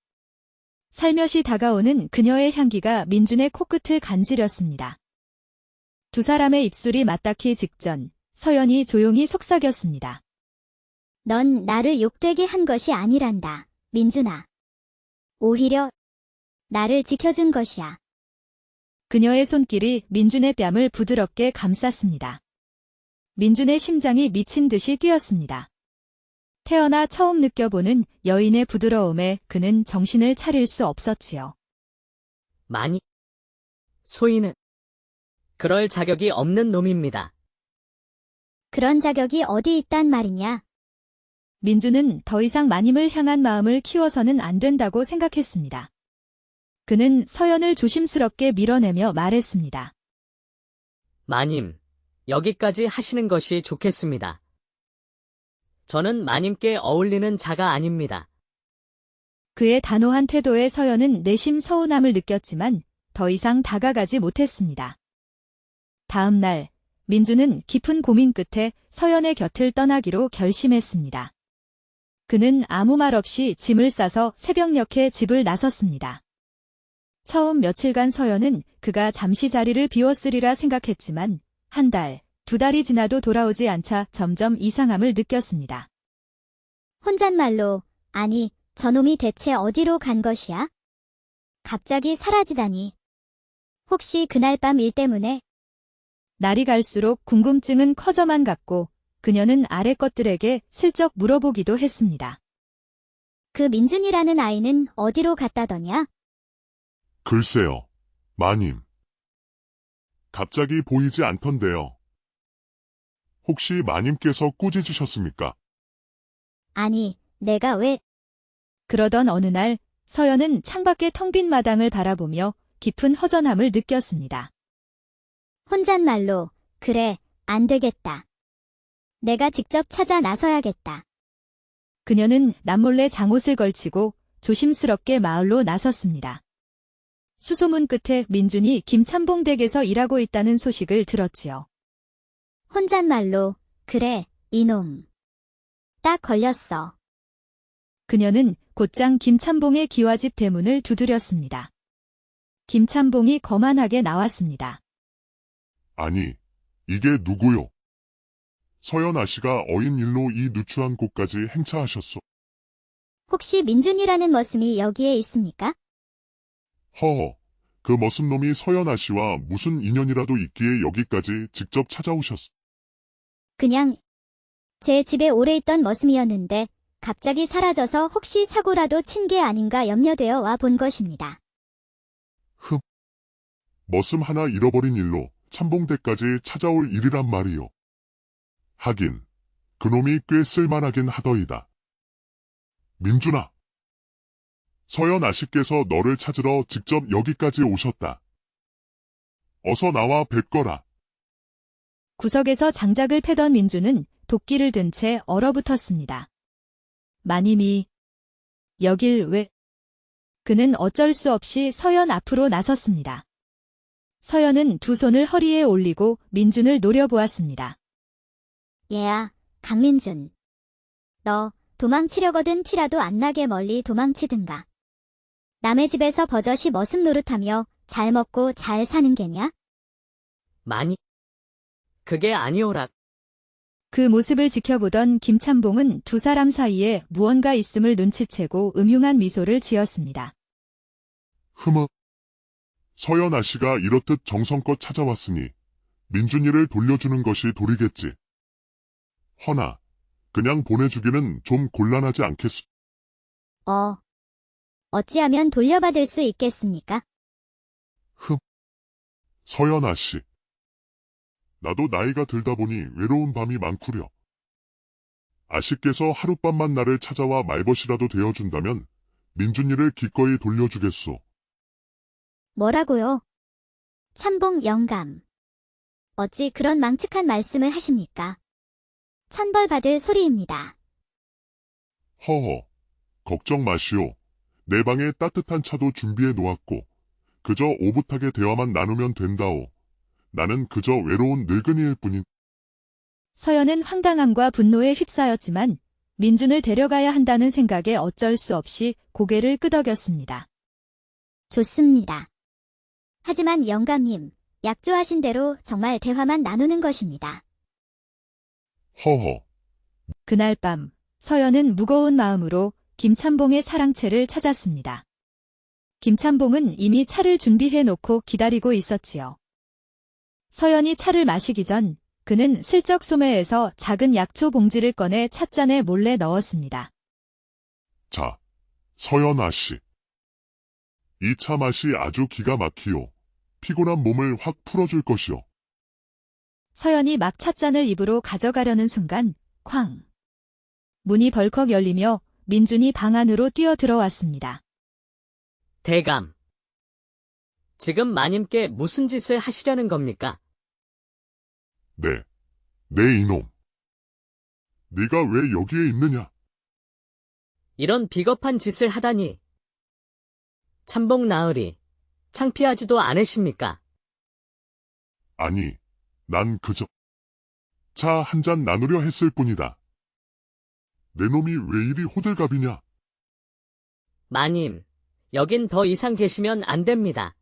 살며시 다가오는 그녀의 향기가 민준의 코끝을 간지렸습니다. 두 사람의 입술이 맞닿기 직전 서연이 조용히 속삭였습니다. 넌 나를 욕되게 한 것이 아니란다, 민준아. 오히려 나를 지켜준 것이야. 그녀의 손길이 민준의 뺨을 부드럽게 감쌌습니다. 민준의 심장이 미친 듯이 뛰었습니다. 태어나 처음 느껴보는 여인의 부드러움에 그는 정신을 차릴 수 없었지요. 마님, 소희는 그럴 자격이 없는 놈입니다. 그런 자격이 어디 있단 말이냐? 민준은 더 이상 마님을 향한 마음을 키워서는 안 된다고 생각했습니다. 그는 서연을 조심스럽게 밀어내며 말했습니다. 마님, 여기까지 하시는 것이 좋겠습니다. 저는 마님께 어울리는 자가 아닙니다. 그의 단호한 태도에 서연은 내심 서운함을 느꼈지만 더 이상 다가가지 못했습니다. 다음 날, 민준은 깊은 고민 끝에 서연의 곁을 떠나기로 결심했습니다. 그는 아무 말 없이 짐을 싸서 새벽녘에 집을 나섰습니다. 처음 며칠간 서연은 그가 잠시 자리를 비웠으리라 생각했지만 한 달, 두 달이 지나도 돌아오지 않자 점점 이상함을 느꼈습니다. 혼잣말로, 아니, 저놈이 대체 어디로 간 것이야? 갑자기 사라지다니. 혹시 그날 밤 일 때문에? 날이 갈수록 궁금증은 커져만 갔고 그녀는 아래 것들에게 슬쩍 물어보기도 했습니다. 그 민준이라는 아이는 어디로 갔다더냐? 글쎄요, 마님. 갑자기 보이지 않던데요. 혹시 마님께서 꾸짖으셨습니까? 아니, 내가 왜? 그러던 어느 날 서연은 창밖의 텅 빈 마당을 바라보며 깊은 허전함을 느꼈습니다. 혼잣말로, 그래, 안 되겠다. 내가 직접 찾아 나서야겠다. 그녀는 남몰래 장옷을 걸치고 조심스럽게 마을로 나섰습니다. 수소문 끝에 민준이 김참봉 댁에서 일하고 있다는 소식을 들었지요. 혼잣말로, 그래, 이놈. 딱 걸렸어. 그녀는 곧장 김참봉의 기와집 대문을 두드렸습니다. 김참봉이 거만하게 나왔습니다. 아니, 이게 누구요? 서연 아씨가 어인 일로 이 누추한 곳까지 행차하셨소. 혹시 민준이라는 머슴이 여기에 있습니까? 허허, 그 머슴놈이 서연 아씨와 무슨 인연이라도 있기에 여기까지 직접 찾아오셨소. 그냥 제 집에 오래 있던 머슴이었는데 갑자기 사라져서 혹시 사고라도 친 게 아닌가 염려되어 와 본 것입니다. 머슴 하나 잃어버린 일로 참봉대까지 찾아올 일이란 말이요. 하긴, 그놈이 꽤 쓸만하긴 하더이다. 민준아, 서연 아씨께서 너를 찾으러 직접 여기까지 오셨다. 어서 나와 뵙거라. 구석에서 장작을 패던 민준은 도끼를 든 채 얼어붙었습니다. 마님이 여길 왜? 그는 어쩔 수 없이 서연 앞으로 나섰습니다. 서연은 두 손을 허리에 올리고 민준을 노려보았습니다. 얘야, 강민준. 너 도망치려거든 티라도 안 나게 멀리 도망치든가. 남의 집에서 버젓이 머슴 노릇하며 잘 먹고 잘 사는 게냐? 마님, 그게 아니오라. 그 모습을 지켜보던 김참봉은 두 사람 사이에 무언가 있음을 눈치채고 음흉한 미소를 지었습니다. 서연 아씨가 이렇듯 정성껏 찾아왔으니 민준이를 돌려주는 것이 도리겠지. 허나, 그냥 보내주기는 좀 곤란하지 않겠소. 어찌하면 돌려받을 수 있겠습니까? 서연 아씨. 나도 나이가 들다 보니 외로운 밤이 많구려. 아씨께서 하룻밤만 나를 찾아와 말벗이라도 되어준다면 민준이를 기꺼이 돌려주겠소. 뭐라고요? 참봉 영감. 어찌 그런 망측한 말씀을 하십니까? 천벌 받을 소리입니다. 허허, 걱정 마시오. 내 방에 따뜻한 차도 준비해 놓았고 그저 오붓하게 대화만 나누면 된다오. 나는 그저 외로운 늙은이일 뿐인. 서연은 황당함과 분노에 휩싸였지만 민준을 데려가야 한다는 생각에 어쩔 수 없이 고개를 끄덕였습니다. 좋습니다. 하지만 영감님, 약조하신 대로 정말 대화만 나누는 것입니다. 허허, 그날 밤 서연은 무거운 마음으로 김참봉의 사랑채를 찾았습니다. 김참봉은 이미 차를 준비해 놓고 기다리고 있었지요. 서연이 차를 마시기 전 그는 슬쩍 소매에서 작은 약초 봉지를 꺼내 찻잔에 몰래 넣었습니다. 자, 서연아 씨. 이 차 맛이 아주 기가 막히요. 피곤한 몸을 확 풀어줄 것이요. 서연이 막 찻잔을 입으로 가져가려는 순간 쾅! 문이 벌컥 열리며 민준이 방 안으로 뛰어 들어왔습니다. 대감. 지금 마님께 무슨 짓을 하시려는 겁니까? 네, 내 이놈. 네가 왜 여기에 있느냐? 이런 비겁한 짓을 하다니. 참복 나으리, 창피하지도 않으십니까? 아니, 난 그저 차 한 잔 나누려 했을 뿐이다. 내 놈이 왜 이리 호들갑이냐? 마님, 여긴 더 이상 계시면 안 됩니다.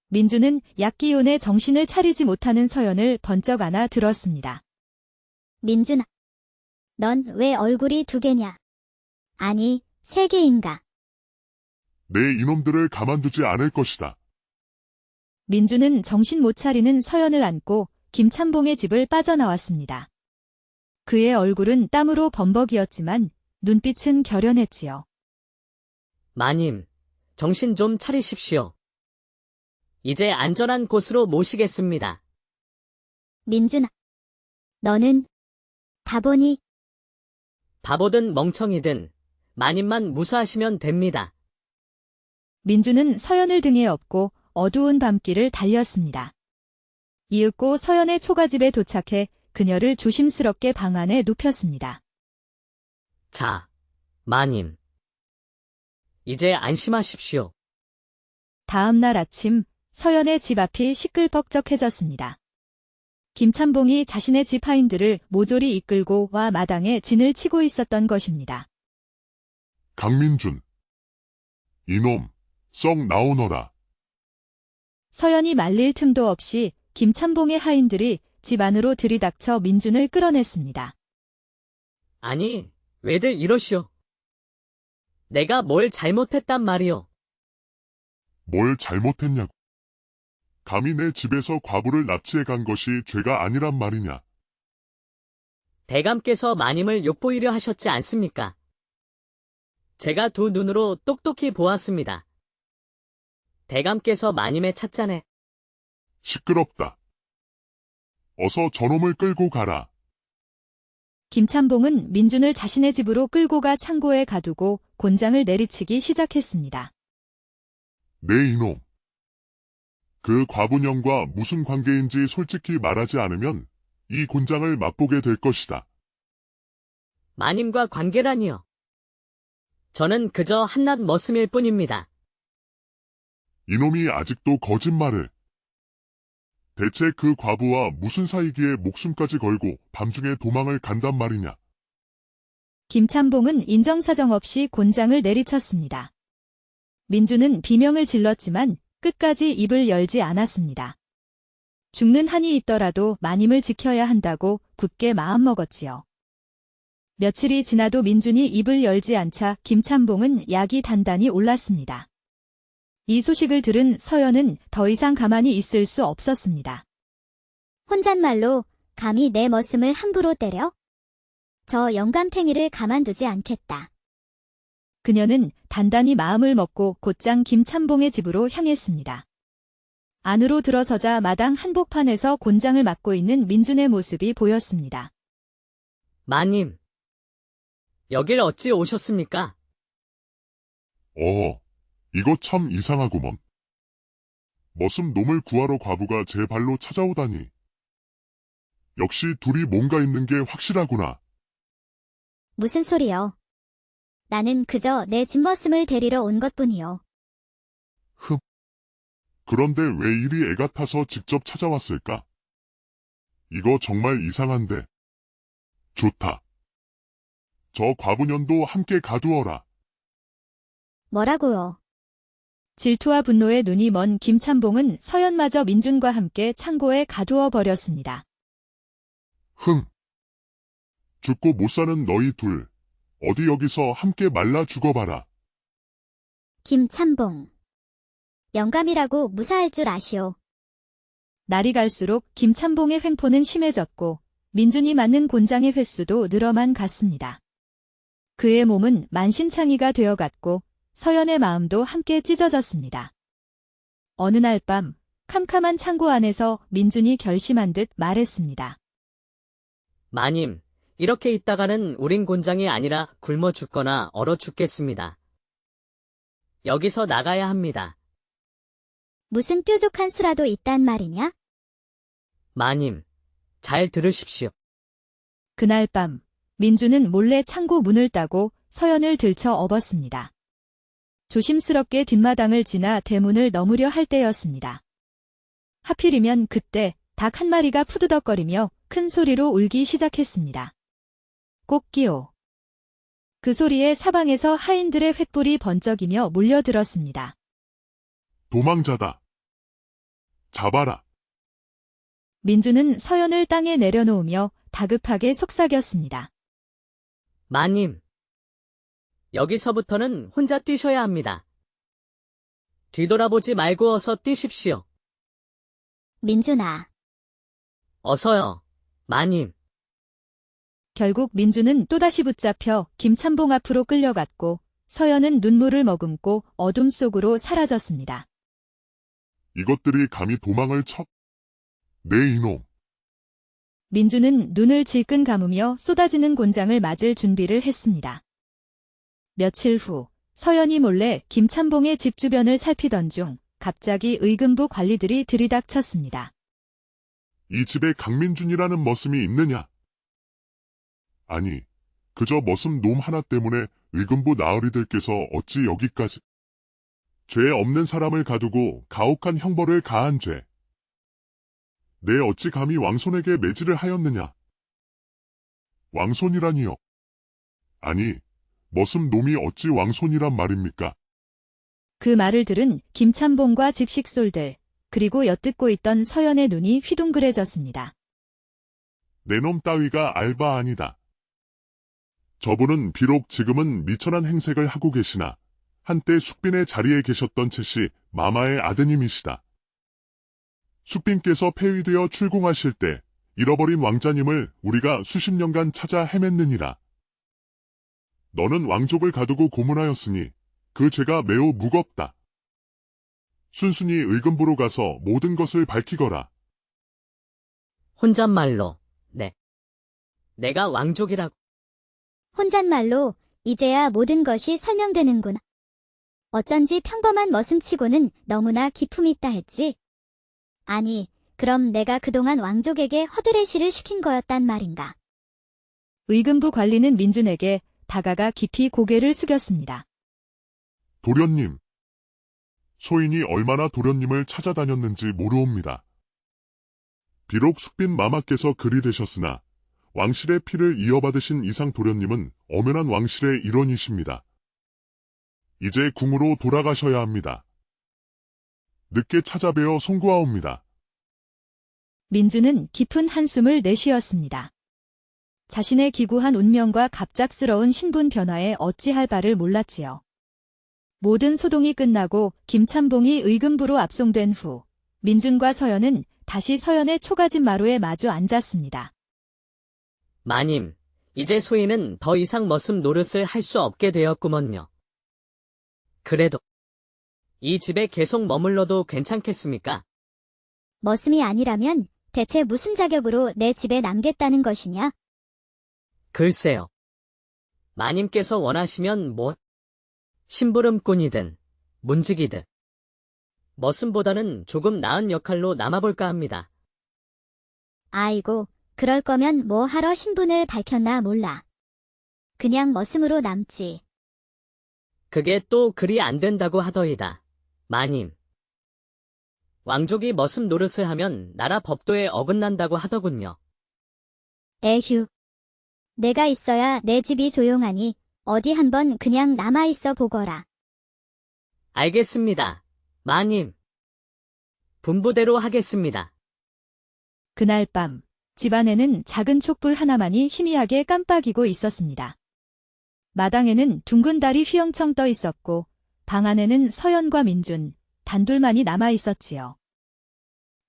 민준은 약기운에 정신을 차리지 못하는 서연을 번쩍 안아 들었습니다. 민준아, 넌 왜 얼굴이 두 개냐? 아니, 세 개인가? 내 이놈들을 가만두지 않을 것이다. 민준은 정신 못 차리는 서연을 안고 김참봉의 집을 빠져나왔습니다. 그의 얼굴은 땀으로 범벅이었지만 눈빛은 결연했지요. 마님, 정신 좀 차리십시오. 이제 안전한 곳으로 모시겠습니다. 민준아, 너는 바보니? 바보든 멍청이든 마님만 무사하시면 됩니다. 민준은 서연을 등에 업고 어두운 밤길을 달렸습니다. 이윽고 서연의 초가집에 도착해 그녀를 조심스럽게 방 안에 눕혔습니다. 자, 마님. 이제 안심하십시오. 다음 날 아침 서연의 집 앞이 시끌벅적해졌습니다. 김참봉이 자신의 집 하인들을 모조리 이끌고 와 마당에 진을 치고 있었던 것입니다. 강민준. 이놈, 썩 나오너라. 서연이 말릴 틈도 없이 김참봉의 하인들이 집 안으로 들이닥쳐 민준을 끌어냈습니다. 아니, 왜들 이러시오? 내가 뭘 잘못했단 말이오? 뭘 잘못했냐고. 감히 내 집에서 과부를 납치해 간 것이 죄가 아니란 말이냐. 대감께서 마님을 욕보이려 하셨지 않습니까? 제가 두 눈으로 똑똑히 보았습니다. 대감께서 마님의 찻잔에 시끄럽다. 어서 저놈을 끌고 가라. 김참봉은 민준을 자신의 집으로 끌고 가 창고에 가두고 곤장을 내리치기 시작했습니다. 내 이놈. 그 과부년과 무슨 관계인지 솔직히 말하지 않으면 이 곤장을 맛보게 될 것이다. 마님과 관계라니요. 저는 그저 한낱 머슴일 뿐입니다. 이놈이 아직도 거짓말을. 대체 그 과부와 무슨 사이기에 목숨까지 걸고 밤중에 도망을 간단 말이냐. 김참봉은 인정사정 없이 곤장을 내리쳤습니다. 민준은 비명을 질렀지만 끝까지 입을 열지 않았습니다. 죽는 한이 있더라도 마님을 지켜야 한다고 굳게 마음먹었지요. 며칠이 지나도 민준이 입을 열지 않자 김참봉은 약이 단단히 올랐습니다. 이 소식을 들은 서연은 더 이상 가만히 있을 수 없었습니다. 혼잣말로 감히 내 머슴을 함부로 때려? 저 영감탱이를 가만두지 않겠다. 그녀는 단단히 마음을 먹고 곧장 김참봉의 집으로 향했습니다. 안으로 들어서자 마당 한복판에서 곤장을 맡고 있는 민준의 모습이 보였습니다. 마님, 여길 어찌 오셨습니까? 이거 참 이상하구먼. 머슴 놈을 구하러 과부가 제 발로 찾아오다니. 역시 둘이 뭔가 있는 게 확실하구나. 무슨 소리여? 나는 그저 내 집머슴을 데리러 온 것뿐이요. 그런데 왜 이리 애가 타서 직접 찾아왔을까? 이거 정말 이상한데. 좋다. 저 과부년도 함께 가두어라. 뭐라고요? 질투와 분노에 눈이 먼 김참봉은 서연마저 민준과 함께 창고에 가두어 버렸습니다. 죽고 못 사는 너희 둘, 어디 여기서 함께 말라 죽어봐라. 김참봉. 영감이라고 무사할 줄 아시오. 날이 갈수록 김참봉의 횡포는 심해졌고 민준이 맞는 곤장의 횟수도 늘어만 갔습니다. 그의 몸은 만신창이가 되어갔고 서연의 마음도 함께 찢어졌습니다. 어느 날 밤 캄캄한 창고 안에서 민준이 결심한 듯 말했습니다. 마님, 이렇게 있다가는 우린 곤장이 아니라 굶어 죽거나 얼어 죽겠습니다. 여기서 나가야 합니다. 무슨 뾰족한 수라도 있단 말이냐? 마님, 잘 들으십시오. 그날 밤 민준은 몰래 창고 문을 따고 서연을 들쳐 업었습니다. 조심스럽게 뒷마당을 지나 대문을 넘으려 할 때였습니다. 하필이면 그때 닭 한 마리가 푸드덕거리며 큰 소리로 울기 시작했습니다. 꽃기호. 그 소리에 사방에서 하인들의 횃불이 번쩍이며 몰려들었습니다. 도망자다. 잡아라. 민준은 서연을 땅에 내려놓으며 다급하게 속삭였습니다. 마님, 여기서부터는 혼자 뛰셔야 합니다. 뒤돌아보지 말고 어서 뛰십시오. 민준아, 어서요, 마님. 결국 민준은 또다시 붙잡혀 김참봉 앞으로 끌려갔고 서연은 눈물을 머금고 어둠 속으로 사라졌습니다. 이것들이 감히 도망을 쳐? 내 이놈. 민준은 눈을 질끈 감으며 쏟아지는 곤장을 맞을 준비를 했습니다. 며칠 후 서연이 몰래 김참봉의 집 주변을 살피던 중 갑자기 의금부 관리들이 들이닥쳤습니다. 이 집에 강민준이라는 머슴이 있느냐? 아니, 그저 머슴 놈 하나 때문에 의금부 나으리들께서 어찌 여기까지 죄 없는 사람을 가두고 가혹한 형벌을 가한 죄. 내 어찌 감히 왕손에게 매질을 하였느냐? 왕손이라니요? 아니, 머슴 놈이 어찌 왕손이란 말입니까? 그 말을 들은 김참봉과 집식솔들 그리고 엿듣고 있던 서연의 눈이 휘둥그레졌습니다. 내 놈 따위가 알바 아니다. 저분은 비록 지금은 미천한 행색을 하고 계시나 한때 숙빈의 자리에 계셨던 채씨 마마의 아드님이시다. 숙빈께서 폐위되어 출궁하실 때 잃어버린 왕자님을 우리가 수십 년간 찾아 헤맸느니라. 너는 왕족을 가두고 고문하였으니 그 죄가 매우 무겁다. 순순히 의금부로 가서 모든 것을 밝히거라. 혼잣말로, 네. 내가 왕족이라고. 혼잣말로 이제야 모든 것이 설명되는구나. 어쩐지 평범한 머슴치고는 너무나 기품이 있다 했지. 아니, 그럼 내가 그동안 왕족에게 허드레시를 시킨 거였단 말인가. 의금부 관리는 민준에게 다가가 깊이 고개를 숙였습니다. 도련님. 소인이 얼마나 도련님을 찾아다녔는지 모르옵니다. 비록 숙빈 마마께서 그리 되셨으나 왕실의 피를 이어받으신 이상 도련님은 엄연한 왕실의 일원이십니다. 이제 궁으로 돌아가셔야 합니다. 늦게 찾아뵈어 송구하옵니다. 민준은 깊은 한숨을 내쉬었습니다. 자신의 기구한 운명과 갑작스러운 신분 변화에 어찌할 바를 몰랐지요. 모든 소동이 끝나고 김참봉이 의금부로 압송된 후 민준과 서연은 다시 서연의 초가집 마루에 마주 앉았습니다. 마님, 이제 소인은 더 이상 머슴 노릇을 할 수 없게 되었구먼요. 그래도 이 집에 계속 머물러도 괜찮겠습니까? 머슴이 아니라면 대체 무슨 자격으로 내 집에 남겠다는 것이냐? 글쎄요. 마님께서 원하시면 심부름꾼이든 문지기든 머슴보다는 조금 나은 역할로 남아볼까 합니다. 아이고, 그럴 거면 뭐 하러 신분을 밝혔나 몰라. 그냥 머슴으로 남지. 그게 또 그리 안 된다고 하더이다. 마님. 왕족이 머슴 노릇을 하면 나라 법도에 어긋난다고 하더군요. 에휴. 내가 있어야 내 집이 조용하니 어디 한번 그냥 남아있어 보거라. 알겠습니다. 마님. 분부대로 하겠습니다. 그날 밤 집안에는 작은 촛불 하나만이 희미하게 깜빡이고 있었습니다. 마당에는 둥근 달이 휘영청 떠 있었고 방 안에는 서연과 민준 단둘만이 남아 있었지요.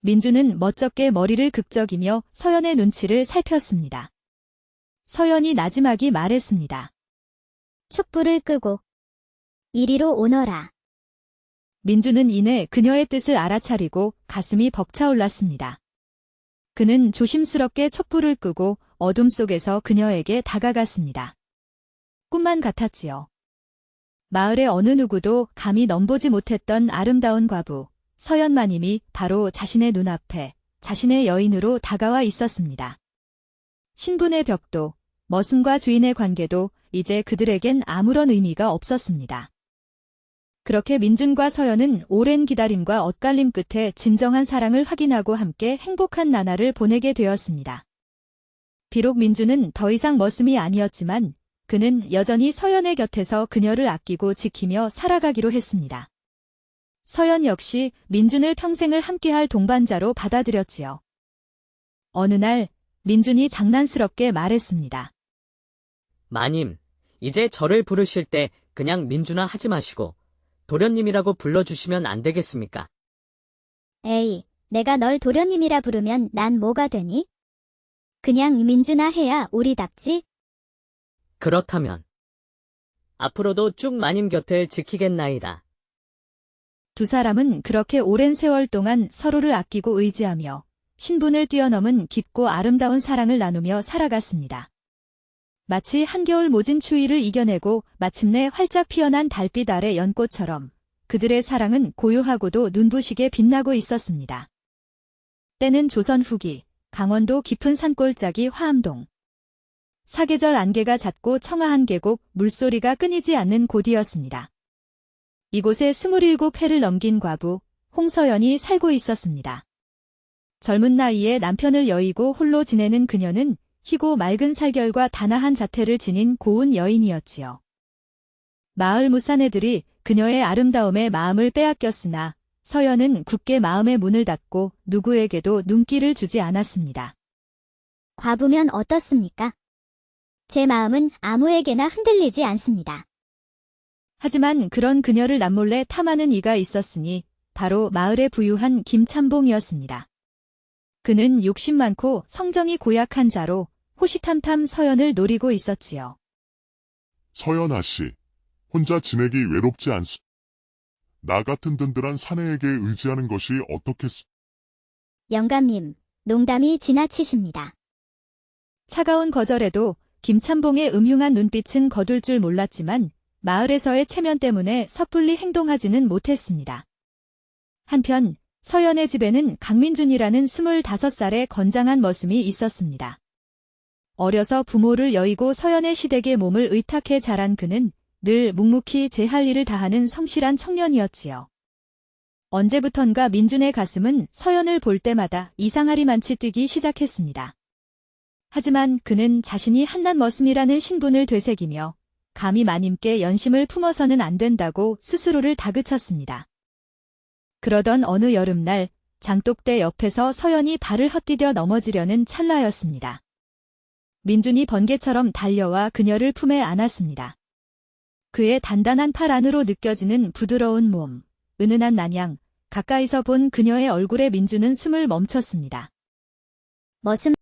민주는 멋쩍게 머리를 극적이며 서연의 눈치를 살폈습니다. 서연이 나지막이 말했습니다. 촛불을 끄고 이리로 오너라. 민주는 이내 그녀의 뜻을 알아차리고 가슴이 벅차올랐습니다. 그는 조심스럽게 촛불을 끄고 어둠 속에서 그녀에게 다가갔습니다. 꿈만 같았지요. 마을의 어느 누구도 감히 넘보지 못했던 아름다운 과부, 서연마님이 바로 자신의 눈앞에 자신의 여인으로 다가와 있었습니다. 신분의 벽도, 머슴과 주인의 관계도 이제 그들에겐 아무런 의미가 없었습니다. 그렇게 민준과 서연은 오랜 기다림과 엇갈림 끝에 진정한 사랑을 확인하고 함께 행복한 나날을 보내게 되었습니다. 비록 민준은 더 이상 머슴이 아니었지만 그는 여전히 서연의 곁에서 그녀를 아끼고 지키며 살아가기로 했습니다. 서연 역시 민준을 평생을 함께할 동반자로 받아들였지요. 어느 날 민준이 장난스럽게 말했습니다. 마님, 이제 저를 부르실 때 그냥 민준아 하지 마시고 도련님이라고 불러주시면 안 되겠습니까? 에이, 내가 널 도련님이라 부르면 난 뭐가 되니? 그냥 민준아 해야 우리답지? 그렇다면 앞으로도 쭉 마님 곁을 지키겠나이다. 두 사람은 그렇게 오랜 세월 동안 서로를 아끼고 의지하며 신분을 뛰어넘은 깊고 아름다운 사랑을 나누며 살아갔습니다. 마치 한겨울 모진 추위를 이겨내고 마침내 활짝 피어난 달빛 아래 연꽃처럼 그들의 사랑은 고요하고도 눈부시게 빛나고 있었습니다. 때는 조선 후기, 강원도 깊은 산골짜기 화암동. 사계절 안개가 잦고 청아한 계곡, 물소리가 끊이지 않는 곳이었습니다. 이곳에 27회를 넘긴 과부, 홍서연이 살고 있었습니다. 젊은 나이에 남편을 여의고 홀로 지내는 그녀는 희고 맑은 살결과 단아한 자태를 지닌 고운 여인이었지요. 마을 무사내들이 그녀의 아름다움에 마음을 빼앗겼으나 서연은 굳게 마음의 문을 닫고 누구에게도 눈길을 주지 않았습니다. 과부면 어떻습니까? 제 마음은 아무에게나 흔들리지 않습니다. 하지만 그런 그녀를 남몰래 탐하는 이가 있었으니 바로 마을의 부유한 김참봉이었습니다. 그는 욕심 많고 성정이 고약한 자로 호시탐탐 서연을 노리고 있었지요. 서연아 씨, 혼자 지내기 외롭지 않소? 나 같은 든든한 사내에게 의지하는 것이 어떻겠소? 영감님, 농담이 지나치십니다. 차가운 거절에도 김참봉의 음흉한 눈빛은 거둘 줄 몰랐지만 마을에서의 체면 때문에 섣불리 행동하지는 못했습니다. 한편 서연의 집에는 강민준이라는 25살의 건장한 머슴이 있었습니다. 어려서 부모를 여의고 서연의 시댁에 몸을 의탁해 자란 그는 늘 묵묵히 제 할 일을 다하는 성실한 청년이었지요. 언제부턴가 민준의 가슴은 서연을 볼 때마다 이상하리만치 뛰기 시작했습니다. 하지만 그는 자신이 한낱 머슴이라는 신분을 되새기며 감히 마님께 연심을 품어서는 안 된다고 스스로를 다그쳤습니다. 그러던 어느 여름날 장독대 옆에서 서연이 발을 헛디뎌 넘어지려는 찰나였습니다. 민준이 번개처럼 달려와 그녀를 품에 안았습니다. 그의 단단한 팔 안으로 느껴지는 부드러운 몸, 은은한 난양, 가까이서 본 그녀의 얼굴에 민준은 숨을 멈췄습니다. 머슴